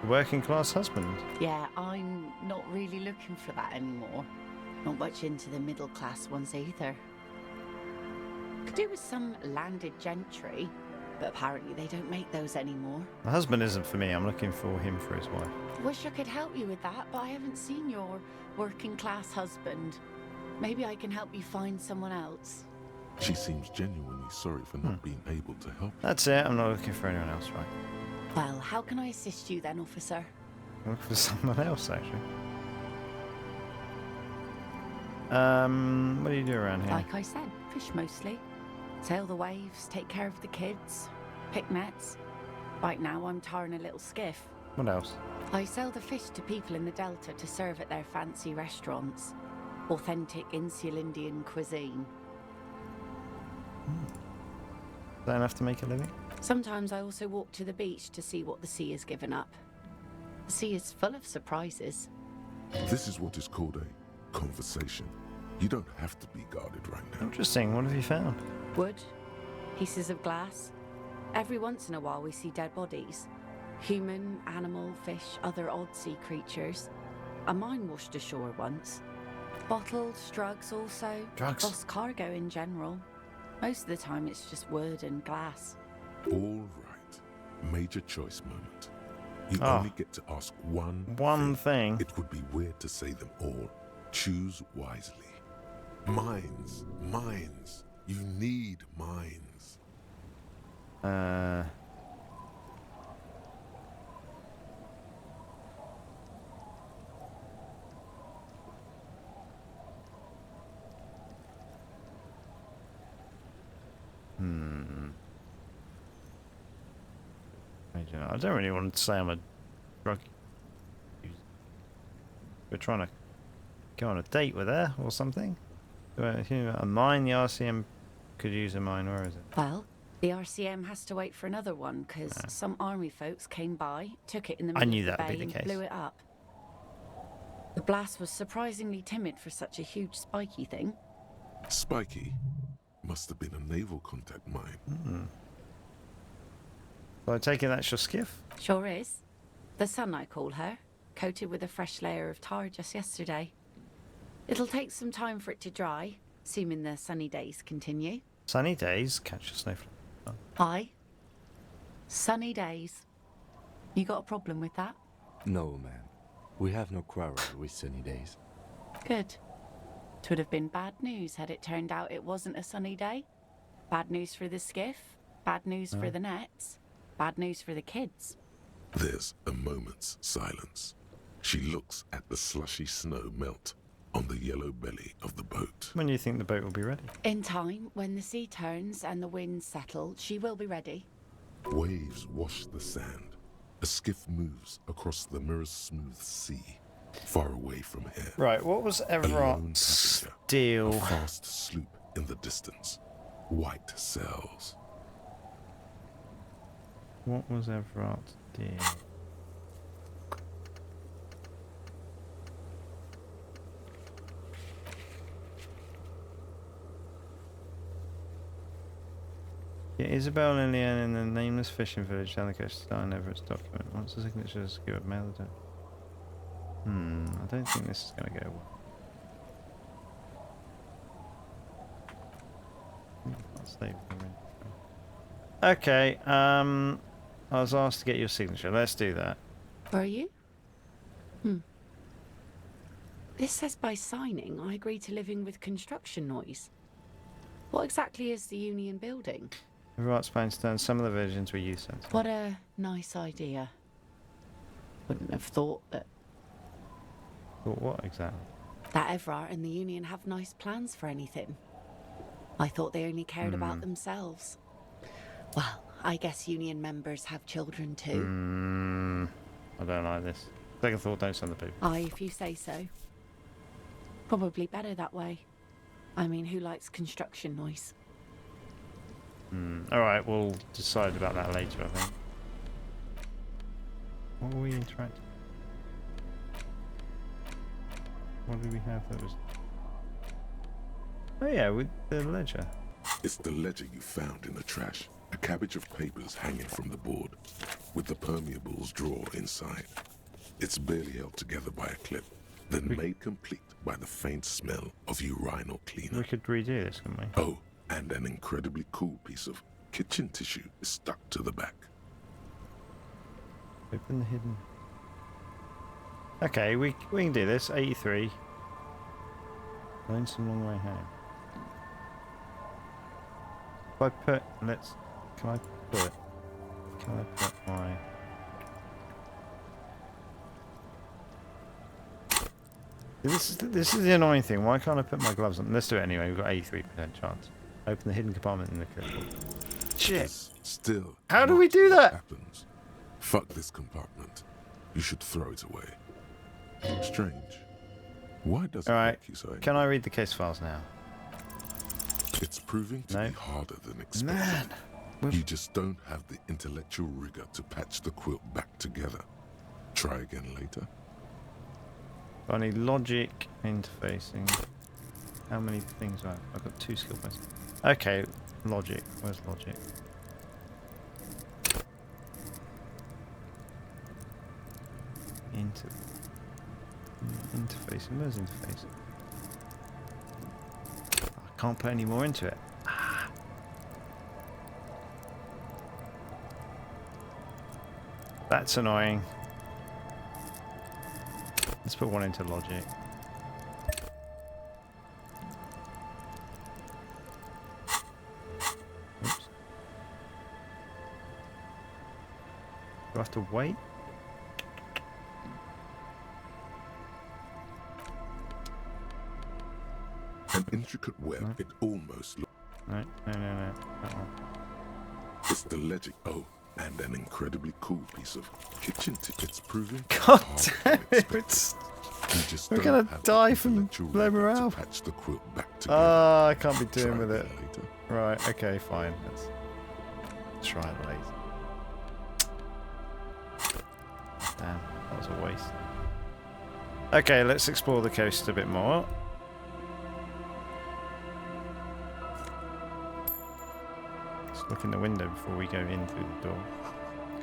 A working class husband. Yeah, I'm not really looking for that anymore. Not much into the middle class ones either. Could do with some landed gentry, but apparently they don't make those anymore. The husband isn't for me. I'm looking for him for his wife. Wish I could help you with that, but I haven't seen your working class husband. Maybe I can help you find someone else. She seems genuinely sorry for not being able to help. That's it. I'm not looking for anyone else, right? Well, how can I assist you then, officer? I'm looking for someone else, actually. What do you do around here? Like I said, fish mostly. Sail the waves, take care of the kids, pick nets. Right now I'm tarring a little skiff. What else? I sell the fish to people in the Delta to serve at their fancy restaurants. Authentic Insular Indian cuisine. Is that enough to make a living? Sometimes I also walk to the beach to see what the sea has given up. The sea is full of surprises. This is what is called a conversation. You don't have to be guarded right now. Interesting. What have you found? Wood, pieces of glass. Every once in a while we see dead bodies. Human, animal, fish, other odd sea creatures. A mine washed ashore once. Bottles, drugs also. Drugs? Lost cargo in general. Most of the time it's just wood and glass. All right. Major choice moment. You Ah. only get to ask one thing. It would be weird to say them all. Choose wisely. Mines. Mines. You need mines. I don't really want to say I'm a drug user. We're trying to go on a date with her or something. A mine, the RCM could use a mine. Where is it? Well, The RCM has to wait for another one because some army folks came by, took it in the I middle knew of the that would bay be the and case. blew it up. The blast was surprisingly timid for such a huge spiky thing. Spiky must have been a naval contact mine. So I take it that's your skiff? Sure is. The Sun, I call her, coated with a fresh layer of tar just yesterday. It'll take some time for it to dry, assuming the sunny days continue. Sunny days, catch a snowflake. Aye. Sunny days. You got a problem with that? No, ma'am. We have no quarrel with sunny days. Good. 'Twould have been bad news had it turned out it wasn't a sunny day. Bad news for the skiff, bad news for the nets, bad news for the kids. There's a moment's silence. She looks at the slushy snow melt on the yellow belly of the boat. When do you think the boat will be ready? In time, when the sea turns and the winds settle, she will be ready. Waves wash the sand. A skiff moves across the mirror-smooth sea, far away from here. Right, what was A lone Everard's passenger, deal? a fast sloop in the distance. White sails. What was Everard's deal? Yeah, Isabel and Leanne in the nameless fishing village down the coast signed Everett's document. Once the signature is secured, mail the I don't think this is going to go well. Can't save the ring. Okay, I was asked to get your signature. Let's do that. Were you? This says by signing, I agree to living with construction noise. What exactly is the Union building? Everard's plan to turn some of the village into a youth centre. What a nice idea. Wouldn't have thought that What exactly? Everard and the Union have nice plans for anything. I thought they only cared about themselves. Well, I guess Union members have children too. I don't like this. Second thought, don't send the people. Aye, if you say so. Probably better that way. I mean, who likes construction noise? Alright, we'll decide about that later, I think. What were we interacting? What did we have that was... Oh yeah, with the ledger. It's the ledger you found in the trash. A cabbage of papers hanging from the board, with the permeables drawer inside. It's barely held together by a clip, then made complete by the faint smell of urinal cleaner. We could redo this, couldn't we? Oh, and an incredibly cool piece of kitchen tissue is stuck to the back. Open the hidden... Okay, we can do this. 83. Lonesome long way home. If I put... Can I put my... This is the annoying thing. Why can't I put my gloves on? Let's do it anyway. We've got 83% chance. Open the hidden compartment in the clipboard. Shit. This still How do not we do what that? Happens. Fuck this compartment. You should throw it away. Strange. Why does it Alright. make you say? Can I read the case files now? It's proving to No. be harder than expected. Man. You just don't have the intellectual rigor to patch the quilt back together. Try again later. I need logic, interfacing. How many things do I have? I've got 2 skill points. Okay, logic. Where's logic? Interfacing. Where's interfacing? I can't put any more into it. That's annoying. Let's put one into logic. Oops. Do I have to wait? An intricate web, No. it almost looks. No. That one. It's the ledger. Oh, and an incredibly cool piece of kitchen It's proving God harder damn than it! expected. You just We're don't gonna have die the from intellectual low rigor to morale. patch the quilt back together. I can't be doing Try with it. again later. Right, okay, fine. Try it later. Damn, that was a waste. Okay, let's explore the coast a bit more. Let's look in the window before we go in through the door.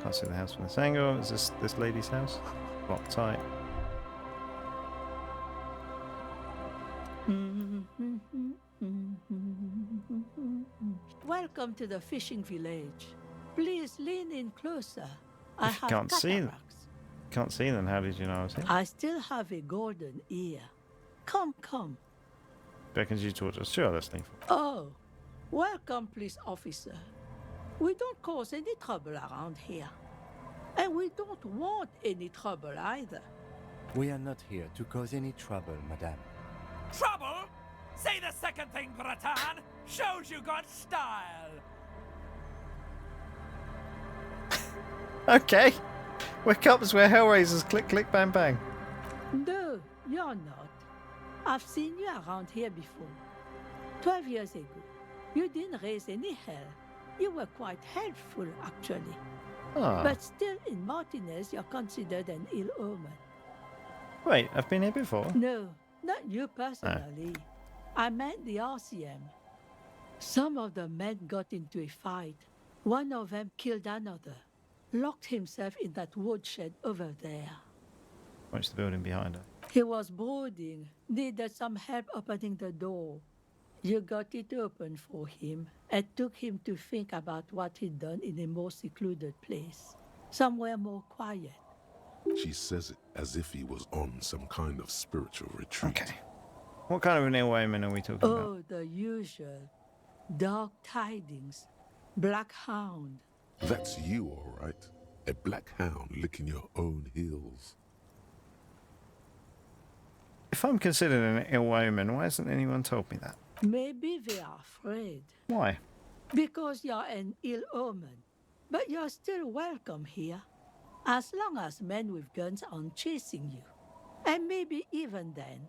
Can't see the house from this angle. Is this lady's house? Locked tight. Welcome to the fishing village. Please lean in closer. I If you have can't see them. cataracts. Can't see them. How did you know I was here? I still have a golden ear. Come, come. Beckons you towards us. Sure, let's leave. Oh, welcome, police officer. We don't cause any trouble around here. And we don't want any trouble either. We are not here to cause any trouble, madame. Trouble? Say the second thing, Bratan. Shows you got style. Okay. We're cops, we're hellraisers. Click, click, bang, bang. No, you're not. I've seen you around here before. 12 years ago. You didn't raise any hell. You were quite helpful, actually. Ah. But still, in Martinez, you're considered an ill omen. Wait, I've been here before. No, not you personally. I meant the RCM. Some of the men got into a fight. One of them killed another. Locked himself in that woodshed over there. Watch the building behind her. He was brooding, needed some help opening the door. You got it open for him and took him to think about what he'd done in a more secluded place, somewhere more quiet. She says it as if he was on some kind of spiritual retreat. Okay. What kind of an ill omen are we talking about? Oh, the usual. Dark tidings. Black hound. That's you, all right. A black hound licking your own heels. If I'm considered an ill omen, why hasn't anyone told me that? Maybe they are afraid. Why? Because you're an ill omen. But you're still welcome here. As long as men with guns aren't chasing you. And maybe even then.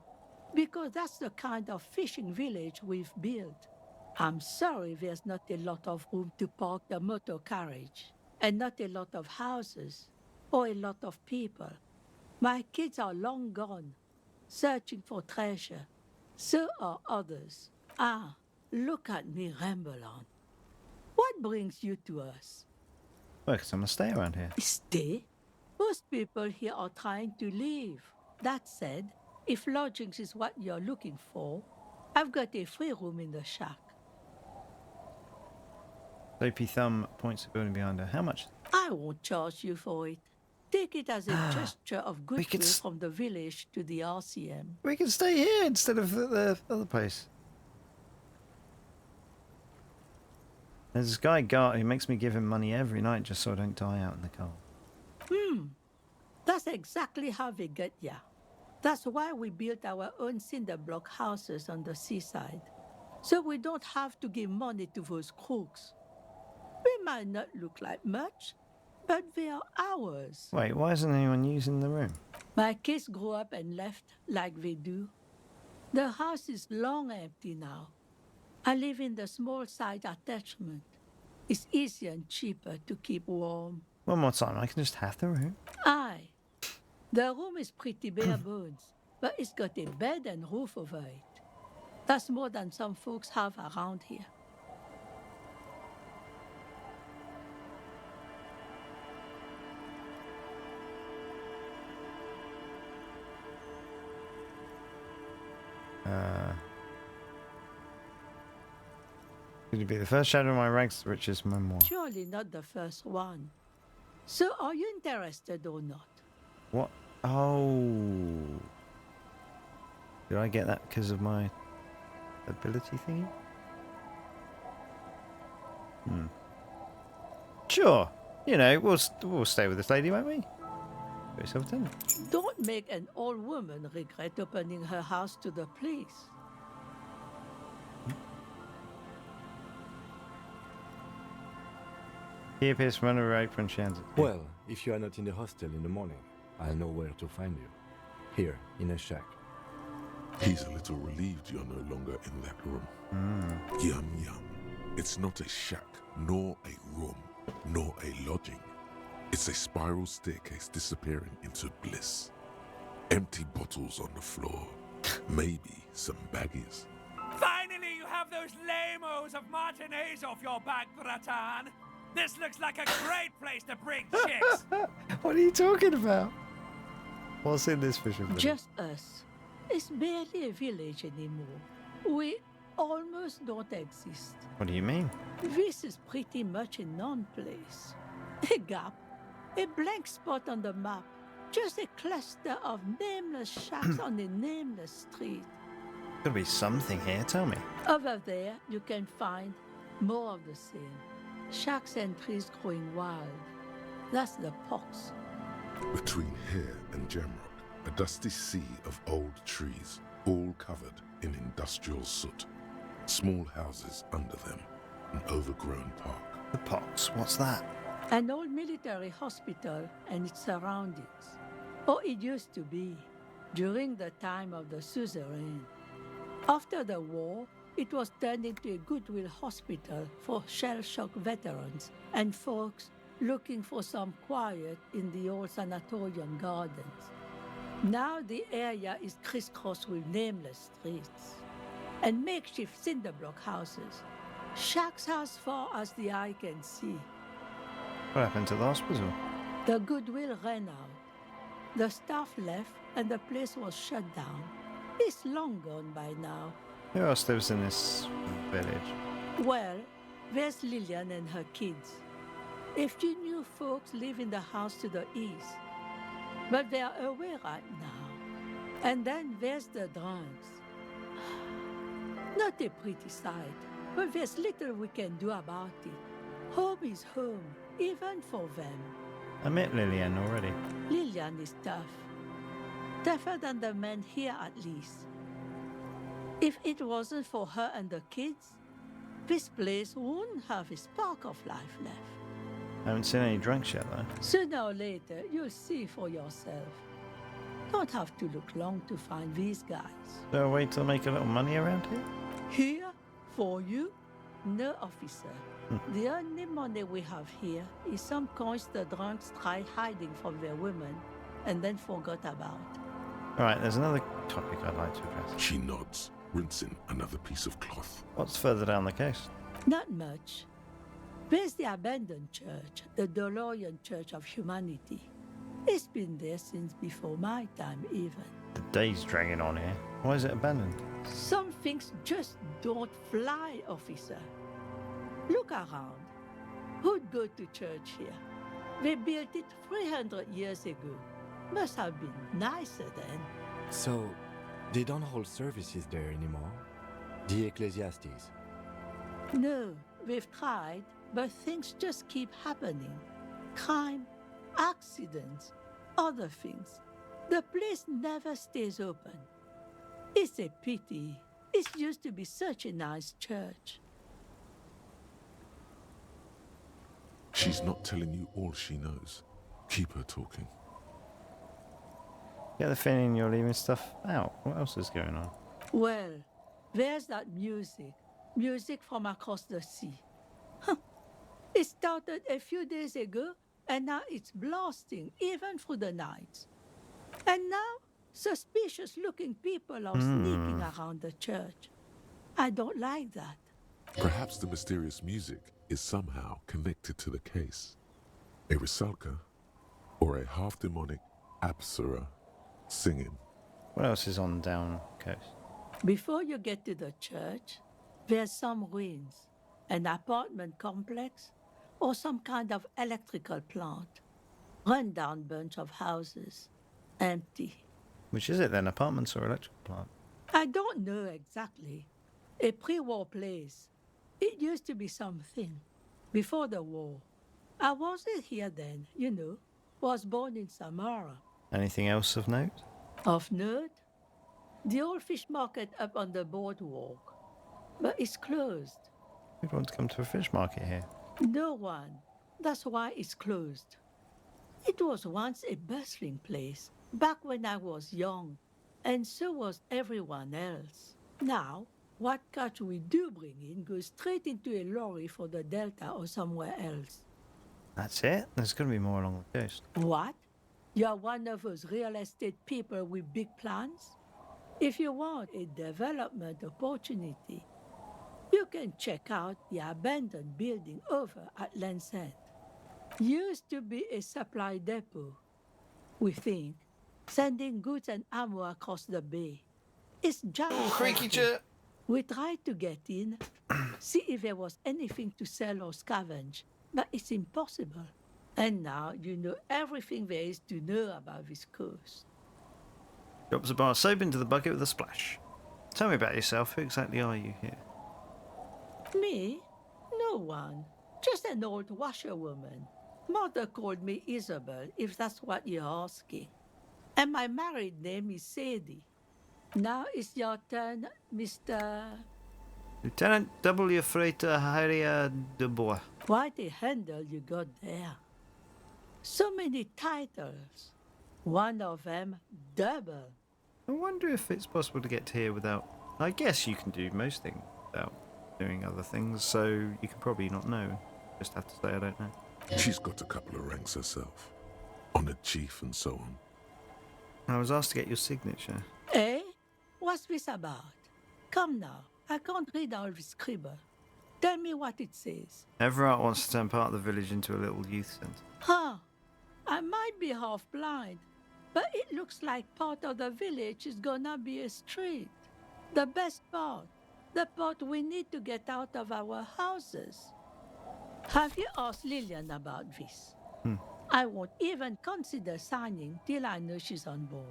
Because that's the kind of fishing village we've built. I'm sorry there's not a lot of room to park the motor carriage. And not a lot of houses. Or a lot of people. My kids are long gone. Searching for treasure. So are others. Ah, look at me ramble on. What brings you to us? Well, 'cause I'm gonna stay around here. Stay? Most people here are trying to leave. That said, if lodgings is what you're looking for, I've got a free room in the shack. Soapy thumb points to the building behind her. How much? I won't charge you for it. Take it as a gesture of could goodwill s- from the village to the RCM. We can stay here instead of the other place. There's this guy Gart who makes me give him money every night just so I don't die out in the cold. That's exactly how they get ya. That's why we built our own cinder block houses on the seaside. So we don't have to give money to those crooks. We might not look like much, but they are ours. Wait, why isn't anyone using the room? My kids grew up and left like they do. The house is long empty now. I live in the small side attachment. It's easier and cheaper to keep warm. One more time, I can just have the room. Aye. The room is pretty bare bones, but it's got a bed and roof over it. That's more than some folks have around here. Could it be the first shadow of my rags, which is memoir? Surely not the first one. So are you interested or not? What? Oh. Did I get that because of my ability thingy? Sure. You know, we'll stay with this lady, won't we? Got yourself a tenant. Don't make an old woman regret opening her house to the police. He appears from under her apron, she hands it. Well, if you are not in the hostel in the morning, I'll know where to find you. Here, in a shack. He's a little relieved you're no longer in that room. Yum, yum. It's not a shack, nor a room. nor a lodging. It's a spiral staircase disappearing into bliss. Empty bottles on the floor. Maybe some baggies. Finally, you have those lame-os of matinees off your back, Bratan. This looks like a great place to bring chicks. What are you talking about? What's in this fishing village? Just us. It's barely a village anymore. We almost don't exist. What do you mean? This is pretty much a non-place. A gap. A blank spot on the map. Just a cluster of nameless shacks on a nameless street. There's gotta be something here, tell me. Over there, you can find more of the same. Shacks and trees growing wild. That's the pox. Between here and Jamrock, a dusty sea of old trees, all covered in industrial soot. Small houses under them, an overgrown park. The pox, what's that? An old military hospital and its surroundings. Or it used to be, during the time of the suzerain. After the war, it was turned into a goodwill hospital for shell-shock veterans and folks looking for some quiet in the old sanatorium gardens. Now the area is crisscrossed with nameless streets and makeshift cinder block houses, shacks as far as the eye can see. What happened to the hospital? The goodwill ran out. The staff left and the place was shut down. It's long gone by now. Who else lives in this village? Well, there's Lillian and her kids. A few new folks live in the house to the east, but they are away right now. And then there's the drunks. Not a pretty sight, but there's little we can do about it. Home is home, even for them. I met Lillian already. Lillian is tough. Tougher than the men here, at least. If it wasn't for her and the kids, this place wouldn't have a spark of life left. I haven't seen any drunks yet, though. Sooner or later, you'll see for yourself. Don't have to look long to find these guys. Is there a way to make a little money around here? Here, for you, no officer. The only money we have here is some coins the drunks tried hiding from their women and then forgot about. Alright, there's another topic I'd like to address. She nods, rinsing another piece of cloth. What's further down the coast? Not much. There's the abandoned church, the DeLorean Church of Humanity. It's been there since before my time, even. The day's dragging on here. Why is it abandoned? Some things just don't fly, officer. Look around. Who'd go to church here? They built it 300 years ago. Must have been nicer then. So, they don't hold services there anymore? The Ecclesiastes? No, we've tried, but things just keep happening. Crime, accidents, other things. The place never stays open. It's a pity. It used to be such a nice church. She's not telling you all she knows. Keep her talking. Get the feeling you're leaving stuff out. What else is going on? Well, there's that music. Music from across the sea. Huh. It started a few days ago, and now it's blasting, even through the nights. And now, suspicious-looking people are sneaking around the church. I don't like that. Perhaps the mysterious music is somehow connected to the case. A Rusalka or a half-demonic Apsara singing. What else is on down coast? Before you get to the church, there's some ruins, an apartment complex, or some kind of electrical plant. Run-down bunch of houses, empty. Which is it then, apartments or electrical plant? I don't know exactly. A pre-war place. It used to be something. Before the war. I wasn't here then, you know. Was born in Samara. Anything else of note? Of note? The old fish market up on the boardwalk. But it's closed. Who'd want to come to a fish market here? No one. That's why it's closed. It was once a bustling place, back when I was young, and so was everyone else. Now, what catch we do bring in goes straight into a lorry for the Delta or somewhere else. That's it? There's going to be more along the coast. What? You're one of those real estate people with big plans? If you want a development opportunity, you can check out the abandoned building over at Land's End. Used to be a supply depot. We think sending goods and ammo across the bay. It's just Creaky jet! we tried to get in, see if there was anything to sell or scavenge, but it's impossible. And now you know everything there is to know about this coast. Drops a bar of soap into the bucket with a splash. Tell me about yourself. Who exactly are you here? Me? No one. Just an old washerwoman. Mother called me Isabel, if that's what you're asking. And my married name is Sadie. Now it's your turn, Mr. Lieutenant W. Freighter Harrier de Bois. Quite a handle you got there. So many titles. One of them double. I wonder if it's possible to get here without... I guess you can do most things without doing other things, so you can probably not know. Just have to say I don't know. She's got a couple of ranks herself. Honored chief and so on. I was asked to get your signature. Eh? What's this about? Come now, I can't read all this scribble. Tell me what it says. Everett wants to turn part of the village into a little youth centre. Huh. I might be half blind, but it looks like part of the village is gonna be a street. The best part. The part we need to get out of our houses. Have you asked Lillian about this? I won't even consider signing till I know she's on board.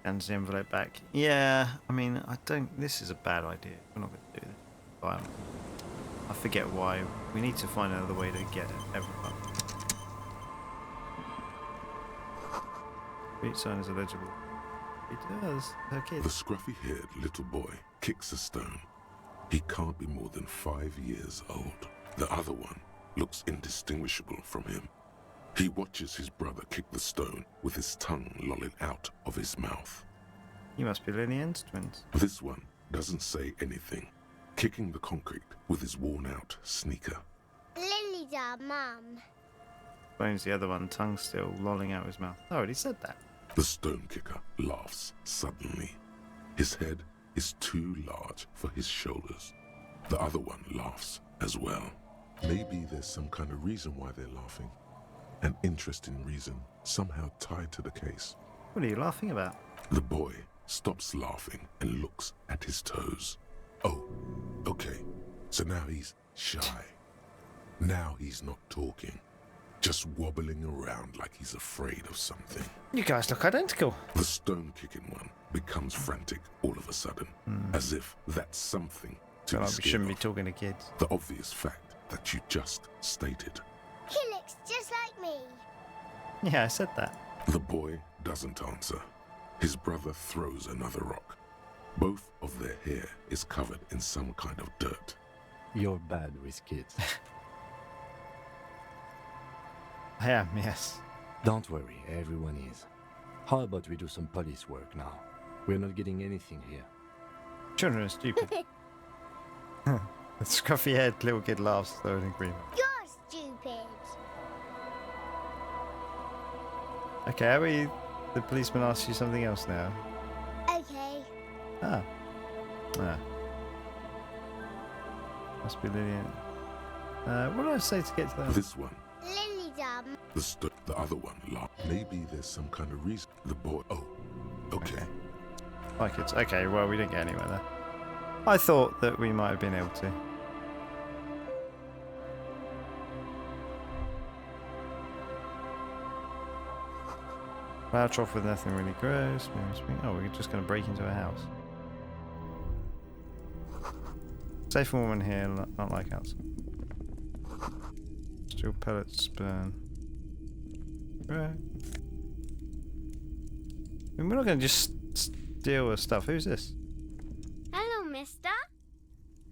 Hands the envelope back. Yeah, I mean, I don't... This is a bad idea. We're not going to do this. I forget why. We need to find another way to get it. Everyone. Street sign is illegible. It does. Okay. The scruffy-haired little boy kicks a stone. He can't be more than 5 years old. The other one looks indistinguishable from him. He watches his brother kick the stone with his tongue lolling out of his mouth. You must be Lillian's twins. This one doesn't say anything, kicking the concrete with his worn-out sneaker. Lily's our mum. Bones the other one, tongue still lolling out his mouth. I already said that. The stone kicker laughs suddenly. His head is too large for his shoulders. The other one laughs as well. Maybe there's some kind of reason why they're laughing. An interesting reason, somehow tied to the case. What are you laughing about? The boy stops laughing and looks at his toes. Oh, okay. So now he's shy. Now he's not talking. Just wobbling around like he's afraid of something. You guys look identical. The stone-kicking one becomes frantic all of a sudden, as if that's something to Feel be like we scared shouldn't be of. talking to kids. The obvious fact that you just stated. He looks just like me. Yeah, I said that. The boy doesn't answer. His brother throws another rock. Both of their hair is covered in some kind of dirt. You're bad with kids. I am, yes. Don't worry, everyone is. How about we do some police work now? We're not getting anything here. Children are stupid. The scruffy-haired little kid laughs, though in agreement. You're stupid. Okay, how about you? The policeman asks you something else now. Okay. Ah. Must be Lillian. What did I say to get to that? This one, Lily's our mum. the other one laughed. Maybe there's some kind of reason. The boy, oh, okay. Like it's okay. Well, we didn't get anywhere there. I thought that we might have been able to. Plough trough with nothing really gross. Oh, we're just going to break into a house. Safe and warm in here, not like outside. Steel pellets burn. Right. I mean, we're not going to just steal her stuff. Who's this? Hello, mister.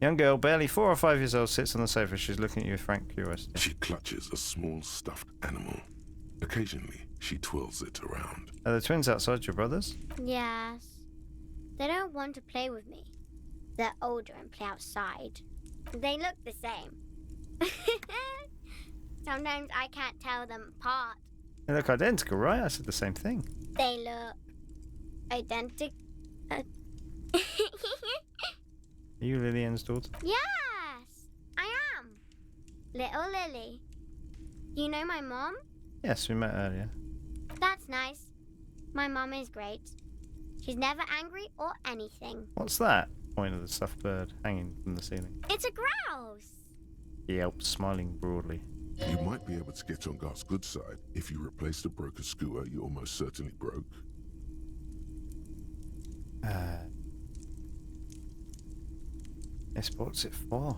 Young girl, barely 4 or 5 years old, sits on the sofa. She's looking at you with frank curiosity. She clutches a small stuffed animal. Occasionally, she twirls it around. Are the twins outside your brothers? Yes. They don't want to play with me. They're older and play outside. They look the same. Sometimes I can't tell them apart. They look identical, right? I said the same thing. They look identical. Are you Lillian's daughter? Yes, I am. Little Lily. You know my mom? Yes, we met earlier. That's nice. My mom is great. She's never angry or anything. What's that? Point of the stuffed bird hanging from the ceiling. It's a grouse. He yelped, smiling broadly. You might be able to get on Garth's good side if you replace the broken skewer you almost certainly broke. Yes, what's it for?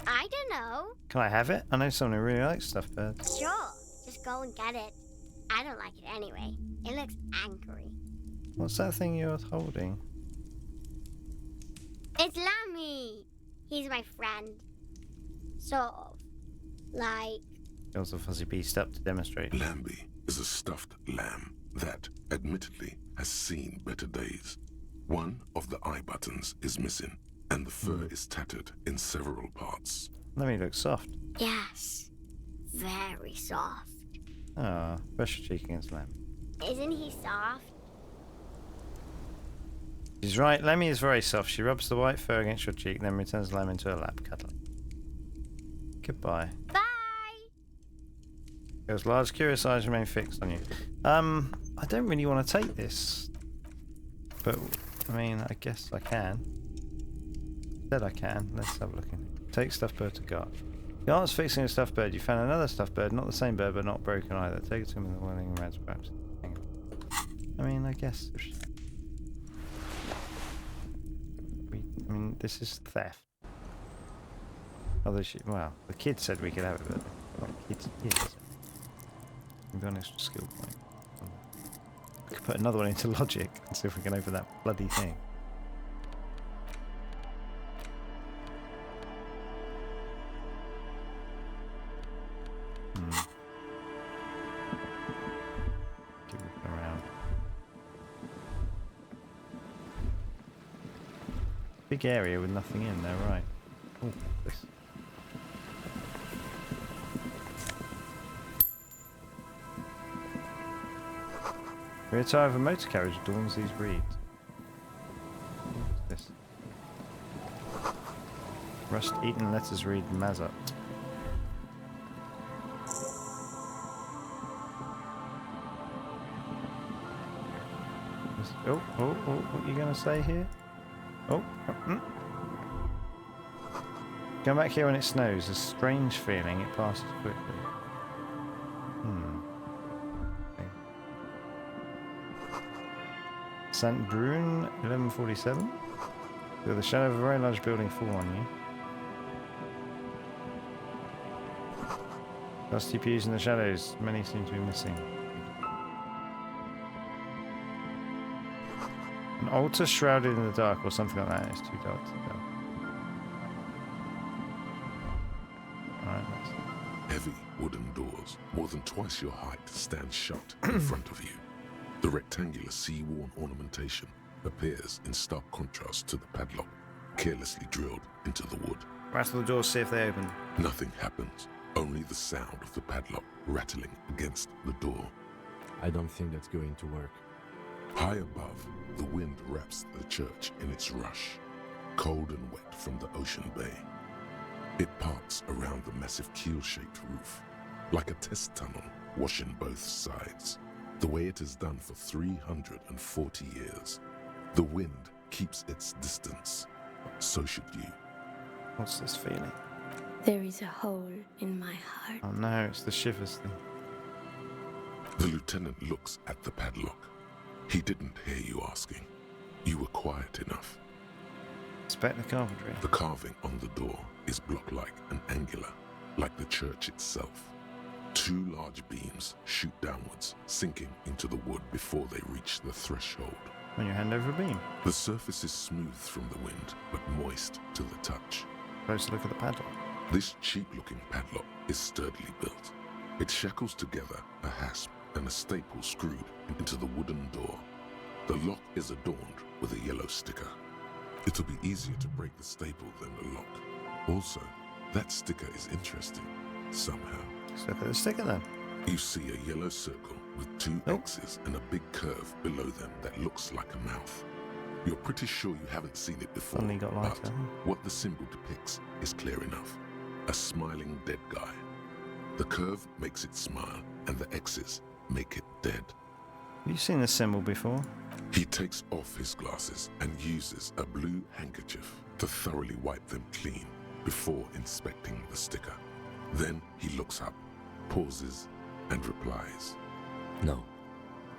I don't know. Can I have it? I know someone who really likes stuffed birds. Sure, just go and get it. I don't like it anyway. It looks angry. What's that thing you're holding? It's Lammy. He's my friend. Sort of. Like... Fills the fuzzy beast up to demonstrate. Lambie is a stuffed lamb that, admittedly, has seen better days. One of the eye buttons is missing, and the fur is tattered in several parts. Let me look soft. Yes. Very soft. Ah, brush your cheek against Lamb. Isn't he soft? She's right, Lemmy is very soft. She rubs the white fur against your cheek, then returns Lamb into her lap, cuddling. Goodbye. Bye! Those large, curious eyes remain fixed on you. I don't really want to take this. But, I mean, I guess I can. Said I can. Let's have a look in. Take stuffed bird to Garth. Garth's fixing a stuffed bird. You found another stuffed bird, not the same bird, but not broken either. Take it to him in the whirling rats, perhaps. Hang on. I mean, I guess... I mean, this is theft. Although well, the kid said we could have it, but not kids. Yes. We've got an extra skill point. We could put another one into logic and see if we can open that bloody thing. Keep looking around. Big area with nothing in there, right? Oh, this. Rear tire of a motor carriage adorns these reeds. What's this? Rust-eaten letters read Mazut. Oh, what are you going to say here? Come back here when it snows. A strange feeling. It passes quickly. Okay. St. Brune, 1147. Feel the shadow of a very large building fall on you. Dusty pews in the shadows. Many seem to be missing. An altar shrouded in the dark or something like that. It's too dark to tell. Alright, that's... Heavy wooden doors, more than twice your height, stand shut in front of you. The rectangular sea-worn ornamentation appears in stark contrast to the padlock, carelessly drilled into the wood. Rattle the doors, see if they open. Nothing happens, only the sound of the padlock rattling against the door. I don't think that's going to work. High above, the wind wraps the church in its rush, cold and wet from the ocean bay. It parts around the massive keel-shaped roof, like a test tunnel washing both sides, the way it has done for 340 years. The wind keeps its distance. So should you. What's this feeling? There is a hole in my heart. Oh no, it's the shivers thing. The lieutenant looks at the padlock. He didn't hear you asking. You were quiet enough. Inspect the carpentry. The carving on the door is block-like and angular, like the church itself. Two large beams shoot downwards, sinking into the wood before they reach the threshold. When you hand over a beam. The surface is smooth from the wind, but moist to the touch. Close look at the padlock. This cheap-looking padlock is sturdily built. It shackles together a hasp and a staple screwed into the wooden door. The lock is adorned with a yellow sticker. It'll be easier to break the staple than the lock. Also, that sticker is interesting, somehow. Let's look at the sticker then. You see a yellow circle with two X's and a big curve below them that looks like a mouth. You're pretty sure you haven't seen it before, Suddenly got lighter. but what the symbol depicts is clear enough. A smiling dead guy. The curve makes it smile, and the X's make it dead. Have you seen this symbol before? He takes off his glasses and uses a blue handkerchief to thoroughly wipe them clean before inspecting the sticker. Then he looks up, pauses, and replies. No.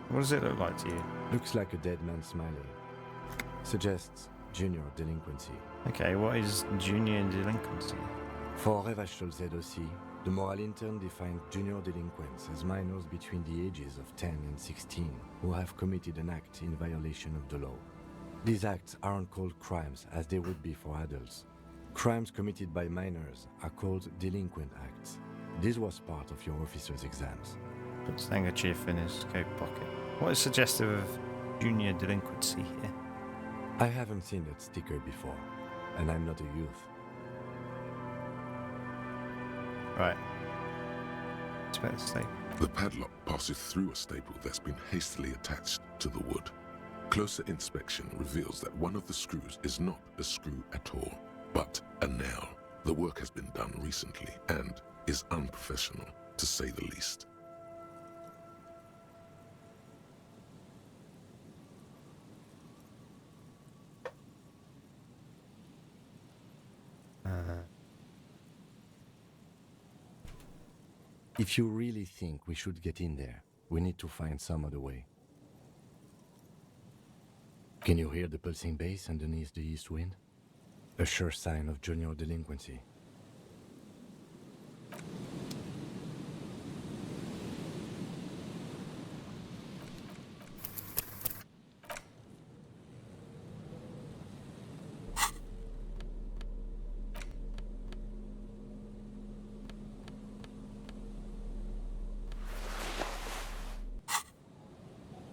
What does it look like to you? Looks like a dead man smiling. Suggests junior delinquency. Okay, what is junior delinquency? For Revachol ZOC, the moral intern defined junior delinquents as minors between the ages of 10 and 16 who have committed an act in violation of the law. These acts aren't called crimes as they would be for adults. Crimes committed by minors are called delinquent acts. This was part of your officer's exams. Puts the handkerchief in his coat pocket. What is suggestive of junior delinquency here? I haven't seen that sticker before, and I'm not a youth. Right. Inspect the staple. The padlock passes through a staple that's been hastily attached to the wood. Closer inspection reveals that one of the screws is not a screw at all, but a nail. The work has been done recently and is unprofessional, to say the least. If you really think we should get in there, we need to find some other way. Can you hear the pulsing bass underneath the east wind? A sure sign of junior delinquency.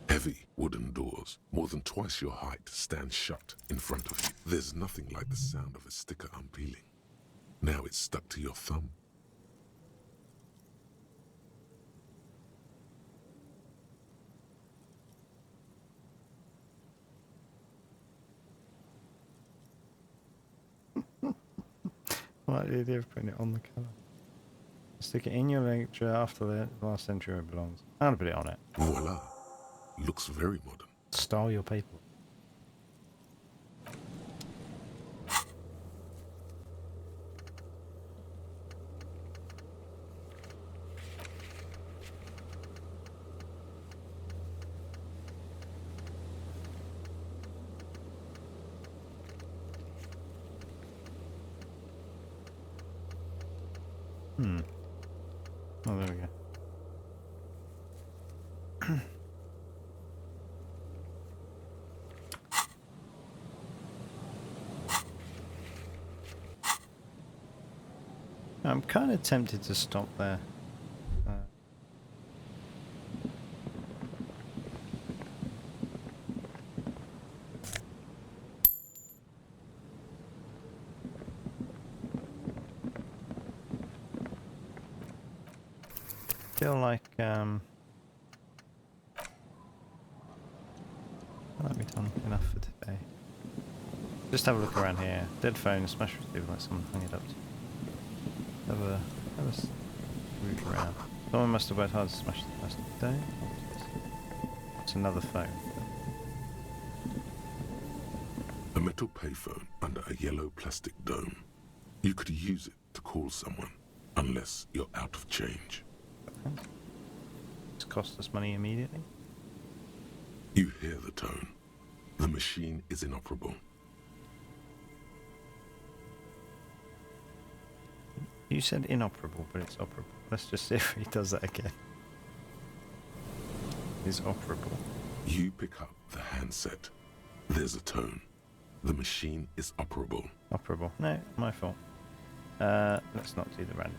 Heavy wooden doors, more than twice your height, stand shut in front of you. There's nothing like the sound of a sticker unpeeling. Now it's stuck to your thumb. I like the idea of putting it on the cover. Stick it in your lecture after the last century it belongs. I'll put it on it. Voila! Looks very modern. Style your paper. Oh, there we go. I'm kind of tempted to stop there. Feel like that'll be done enough for today. Just have a look around here. Dead phone, smash receiver, like someone hung it up to. Have a root around. Someone must have worked hard to smash the plastic down. It's another phone. A metal payphone under a yellow plastic dome. You could use it to call someone, unless you're out of change. It's cost us money immediately. You hear the tone. The machine is inoperable. You said inoperable, but it's operable. Let's just see if he does that again. Is operable. You pick up the handset. There's a tone. The machine is operable. Operable. No, my fault. Let's not do the random.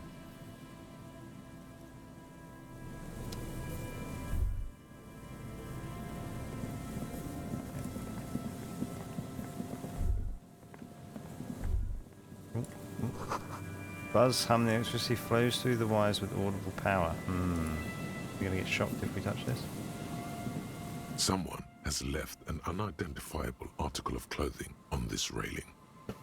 Buzz hum, the electricity flows through the wires with audible power. We're gonna get shocked if we touch this. Someone has left an unidentifiable article of clothing on this railing.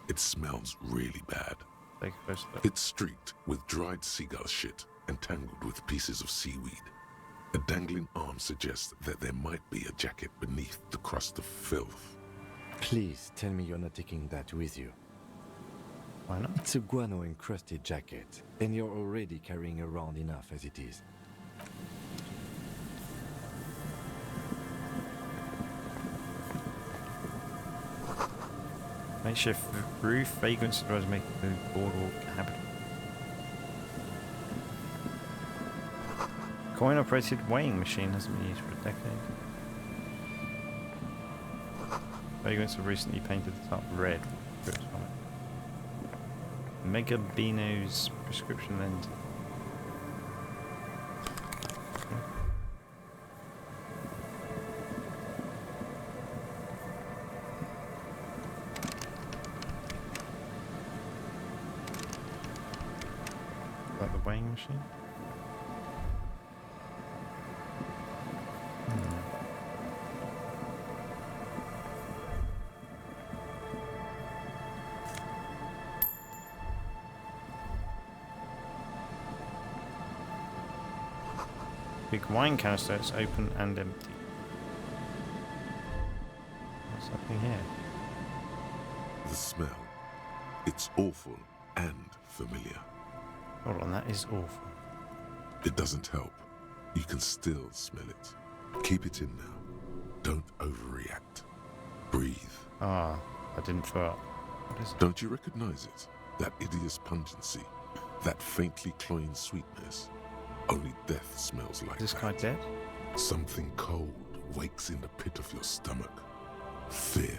It smells really bad. Take a close look. It's streaked with dried seagull shit and tangled with pieces of seaweed. A dangling arm suggests that there might be a jacket beneath the crust of filth. Please tell me you're not taking that with you. Why not? It's a guano-encrusted jacket, and you're already carrying around enough as it is. Makeshift roof, vagrants tries to make the boardwalk habitable. Coin-operated weighing machine hasn't been used for a decade. Vagrants have recently painted the top red. Mega Beano's prescription lens. Like the weighing machine? Big wine canister, it's open and empty. What's happening here? The smell. It's awful and familiar. Hold on, that is awful. It doesn't help. You can still smell it. Keep it in now. Don't overreact. Breathe. Ah, I didn't throw up. What is it? Don't you recognize it? That hideous pungency. That faintly cloying sweetness. Only death smells like Is this that. guy dead? Something cold wakes in the pit of your stomach. Fear.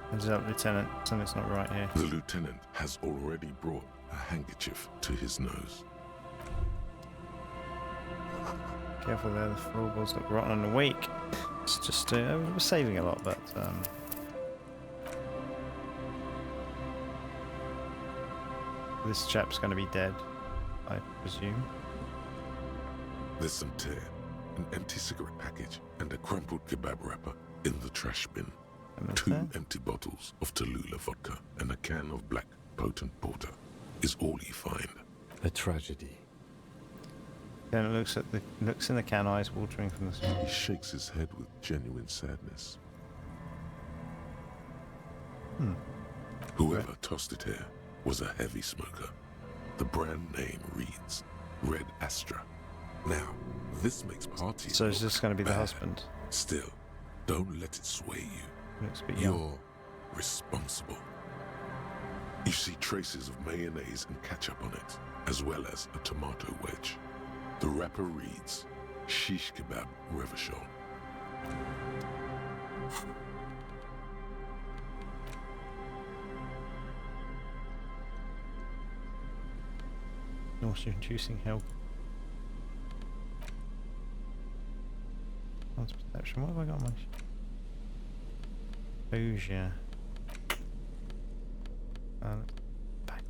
Heads up, Lieutenant. Something's not right here. The lieutenant has already brought a handkerchief to his nose. Careful there, the floorboards look rotten and weak. It's just, we're saving a lot, but, this chap's gonna be dead, I presume. There's some tear, an empty cigarette package, and a crumpled kebab wrapper in the trash bin. And 2 there. empty bottles of Tallulah vodka and a can of black potent porter is all you find. A tragedy. Then it looks in the can, eyes watering from the smell. He shakes his head with genuine sadness. Whoever tossed it here was a heavy smoker. The brand name reads Red Astra. Now, this makes party. So is this going to be the bad. husband? Still, don't let it sway you. Looks a bit young. You're responsible. You see traces of mayonnaise and ketchup on it, as well as a tomato wedge. The wrapper reads Shish Kebab Revachol. Nausea-inducing help. What's perception? What have I got on my exposure? Back.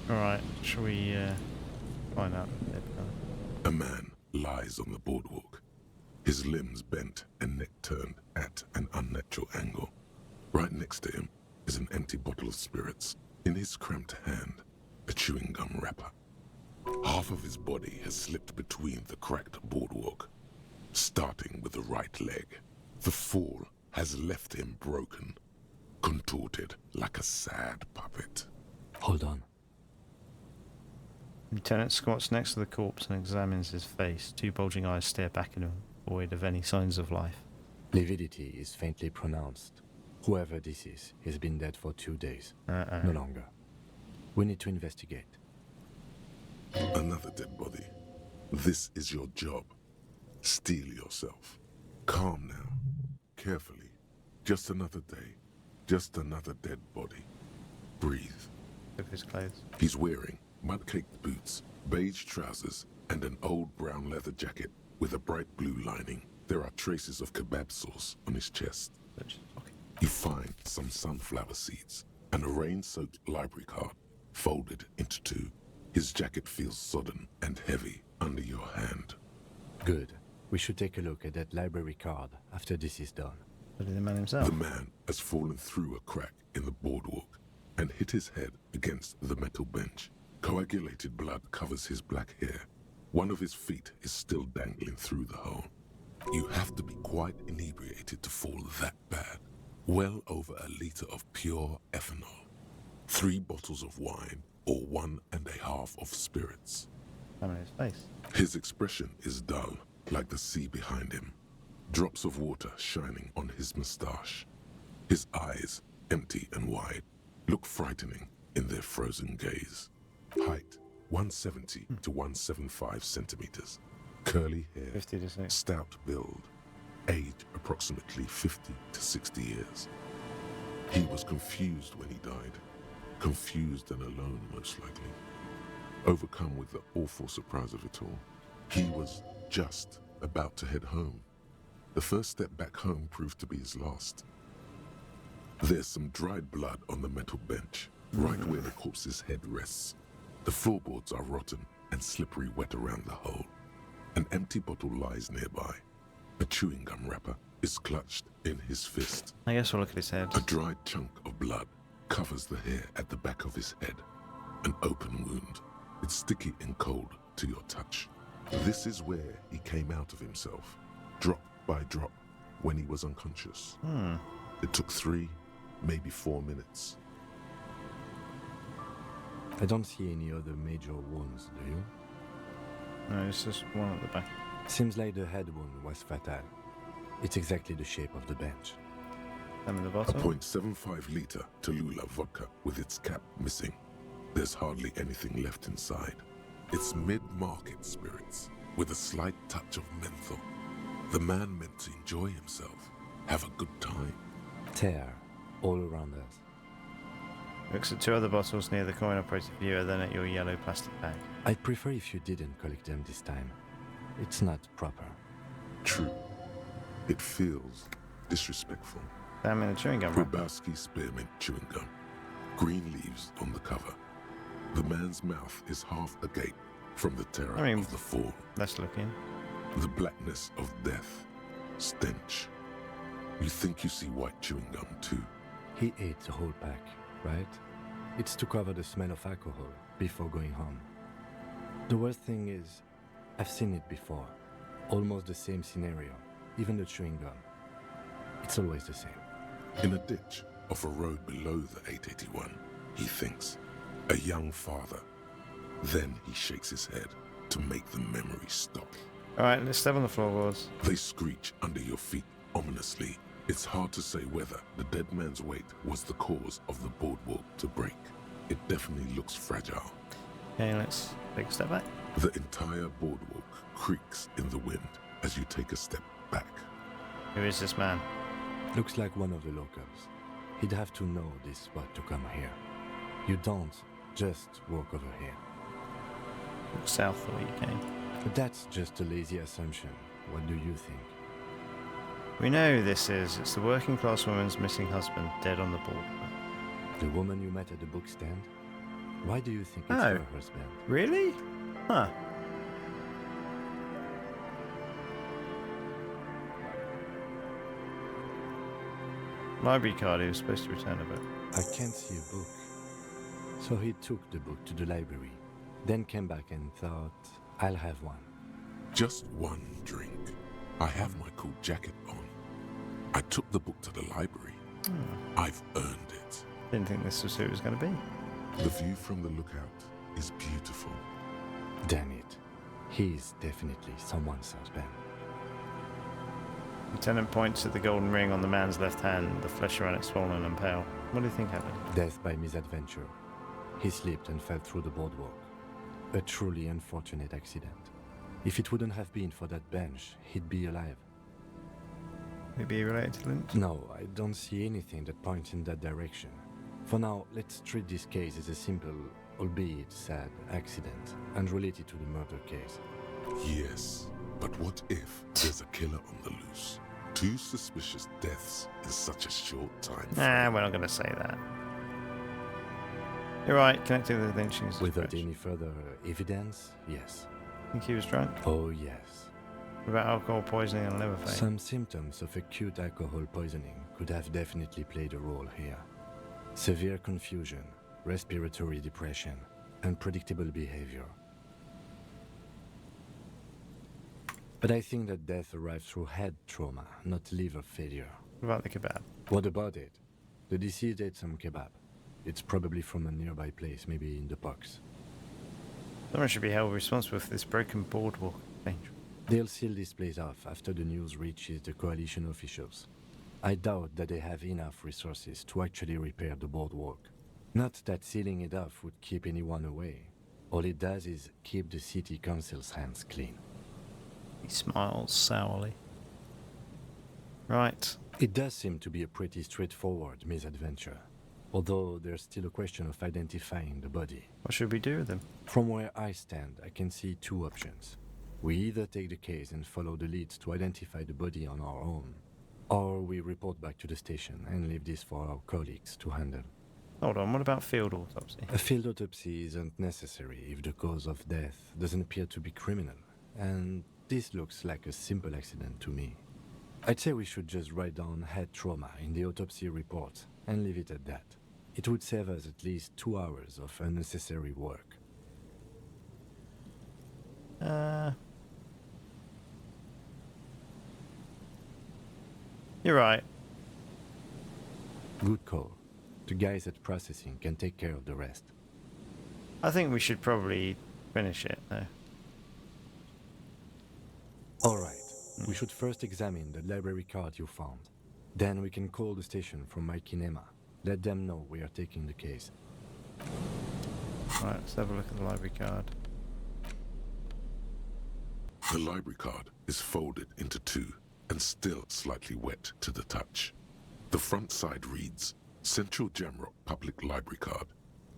Alright, shall we find out? A man lies on the boardwalk, his limbs bent and neck turned at an unnatural angle. Right next to him is an empty bottle of spirits. In his cramped hand, a chewing gum wrapper. Half of his body has slipped between the cracked boardwalk, starting with the right leg. The fall has left him broken, contorted like a sad puppet. Hold on. Lieutenant squats next to the corpse and examines his face. 2 bulging eyes stare back at him, void of any signs of life. Lividity is faintly pronounced. Whoever this is, he's been dead for 2 days. No longer. We need to investigate. Another dead body. This is your job. Steel yourself. Calm now. Carefully. Just another day. Just another dead body. Breathe. Look at his clothes. He's wearing mud-caked boots, beige trousers, and an old brown leather jacket with a bright blue lining. There are traces of kebab sauce on his chest. Okay. You find some sunflower seeds and a rain-soaked library card folded into two. His jacket feels sodden and heavy under your hand. Good. We should take a look at that library card after this is done. Probably the man himself. The man has fallen through a crack in the boardwalk and hit his head against the metal bench. Coagulated blood covers his black hair. One of his feet is still dangling through the hole. You have to be quite inebriated to fall that bad. Well over a liter of pure ethanol. 3 bottles of wine or 1.5 of spirits. On his face. His expression is dull, like the sea behind him. Drops of water shining on his moustache. His eyes, empty and wide, look frightening in their frozen gaze. Height, 170 to 175 centimeters. Curly hair, 50 to 60. stout build. Age approximately 50 to 60 years. He was confused when he died. Confused and alone, most likely. Overcome with the awful surprise of it all. He was just about to head home. The first step back home proved to be his last. There's some dried blood on the metal bench, right where the corpse's head rests. The floorboards are rotten and slippery wet around the hole. An empty bottle lies nearby. A chewing gum wrapper is clutched in his fist. I guess we'll look at his head. A dried chunk of blood covers the hair at the back of his head. An open wound. It's sticky and cold to your touch. This is where he came out of himself, drop by drop, when he was unconscious. It took 3, maybe 4 minutes. I don't see any other major wounds, do you? No, it's just one at the back. Seems like the head wound was fatal. It's exactly the shape of the bench. Them in the A bottom. 0.75 liter Tallulah vodka with its cap missing. There's hardly anything left inside. It's mid-market spirits with a slight touch of menthol. The man meant to enjoy himself, have a good time. Tear all around us. Looks at 2 other bottles near the coin-operated viewer, then at your yellow plastic bag. I'd prefer if you didn't collect them this time. It's not proper. True. It feels disrespectful. Damn in a chewing gum wrapper. Grabowski spearmint chewing gum. Green leaves on the cover. The man's mouth is half agape from the terror of the fall. Let's look in. The blackness of death. Stench. You think you see white chewing gum too. He ate the whole pack, right? It's to cover the smell of alcohol before going home. The worst thing is, I've seen it before. Almost the same scenario. Even the chewing gum. It's always the same. In a ditch off a road below the 881, he thinks. A young father. Then he shakes his head to make the memory stop. Alright, let's step on the floorboards. They screech under your feet ominously. It's hard to say whether the dead man's weight was the cause of the boardwalk to break. It definitely looks fragile. Okay, let's take a step back. The entire boardwalk creaks in the wind as you take a step back. Who is this man? Looks like one of the locals. He'd have to know this spot to come here. You don't just walk over here. Look south the way you came. But that's just a lazy assumption. What do you think? We know who this is. It's the working class woman's missing husband, dead on the boardwalk. The woman you met at the book stand? Why do you think it's Oh. her husband? Really? Huh. Library card, he was supposed to return a book. I can't see a book. So he took the book to the library, then came back and thought, I'll have one. Just one drink. I have my cool jacket on. I took the book to the library. I've earned it. Didn't think this was who it was going to be. The view from the lookout is beautiful. Damn it. He's definitely someone's husband. Lieutenant points at the golden ring on the man's left hand, the flesh around it swollen and pale. What do you think happened? Death by misadventure. He slipped and fell through the boardwalk. A truly unfortunate accident. If it wouldn't have been for that bench, he'd be alive. Maybe related to Lynch? No, I don't see anything that points in that direction. For now, let's treat this case as a simple, albeit sad, accident, unrelated to the murder case. Yes, but what if there's a killer on the loose? 2 suspicious deaths in such a short time Nah, frame. we're not going to say that. You're right, connecting the lynchings. Without any further evidence, yes. Think he was drunk? Oh, yes. What about alcohol poisoning and liver failure? Some symptoms of acute alcohol poisoning could have definitely played a role here. Severe confusion, respiratory depression, unpredictable behavior. But I think that death arrived through head trauma, not liver failure. What about the kebab? What about it? The deceased ate some kebab. It's probably from a nearby place, maybe in the box. Someone should be held responsible for this broken boardwalk. Danger. They'll seal this place off after the news reaches the coalition officials. I doubt that they have enough resources to actually repair the boardwalk. Not that sealing it off would keep anyone away. All it does is keep the city council's hands clean. He smiles sourly. Right. It does seem to be a pretty straightforward misadventure, although there's still a question of identifying the body. What should we do with them? From where I stand, I can see 2 options. We either take the case and follow the leads to identify the body on our own, or we report back to the station and leave this for our colleagues to handle. Hold on, what about field autopsy? A field autopsy isn't necessary if the cause of death doesn't appear to be criminal, and this looks like a simple accident to me. I'd say we should just write down head trauma in the autopsy report and leave it at that. It would save us at least 2 hours of unnecessary work. You're right. Good call. The guys at processing can take care of the rest. I think we should probably finish it, though. Alright, we should first examine the library card you found. Then we can call the station from my kinema. Let them know we are taking the case. Right, let's have a look at the library card. The library card is folded into 2 and still slightly wet to the touch. The front side reads, Central Jamrock Public Library Card,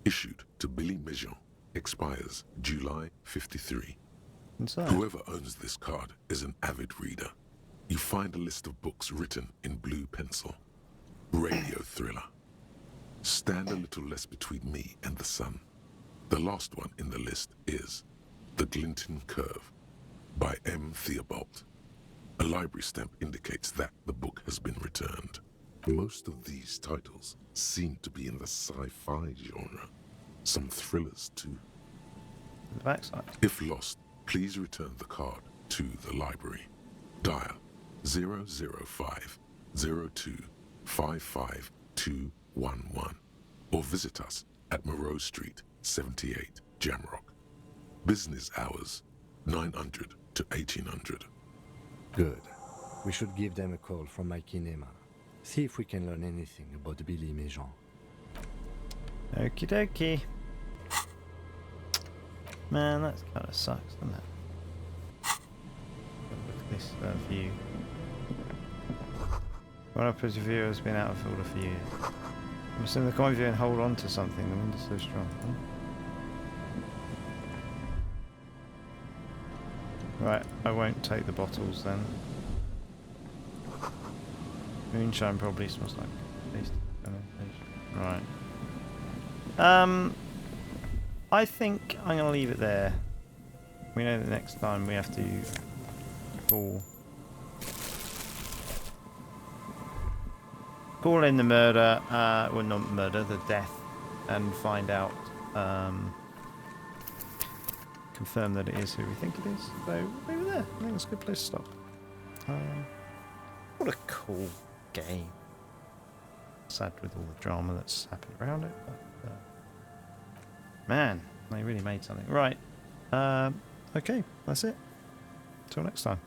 issued to Billy Mejean, expires July 53. Inside. Whoever owns this card is an avid reader. You find a list of books written in blue pencil. Radio thriller. Stand a little less between me and the sun. The last one in the list is The Glinton Curve by M. Theobald. A library stamp indicates that the book has been returned. Most of these titles seem to be in the sci-fi genre. Some thrillers too. The backside. If lost, please return the card to the library. Dial 005 02 55211 or visit us at Moreau Street, 78, Jamrock. Business hours 900 to 1800. Good. We should give them a call from my kinema. See if we can learn anything about Billy Mejean. Okie dokie. Man, that kind of sucks, doesn't it? Look at this view. One of the view has been out of order for years. I'm assuming the coin view and hold on to something. The wind is so strong. Right, I won't take the bottles then. Moonshine probably smells like taste. Right. I think I'm gonna leave it there. We know that next time we have to call in the murder, well not murder, the death, and find out, confirm that it is who we think it is. So maybe there. I think it's a good place to stop. What a cool game. Sad with all the drama that's happened around it, but man, they really made something. Right. Okay, that's it. Till next time.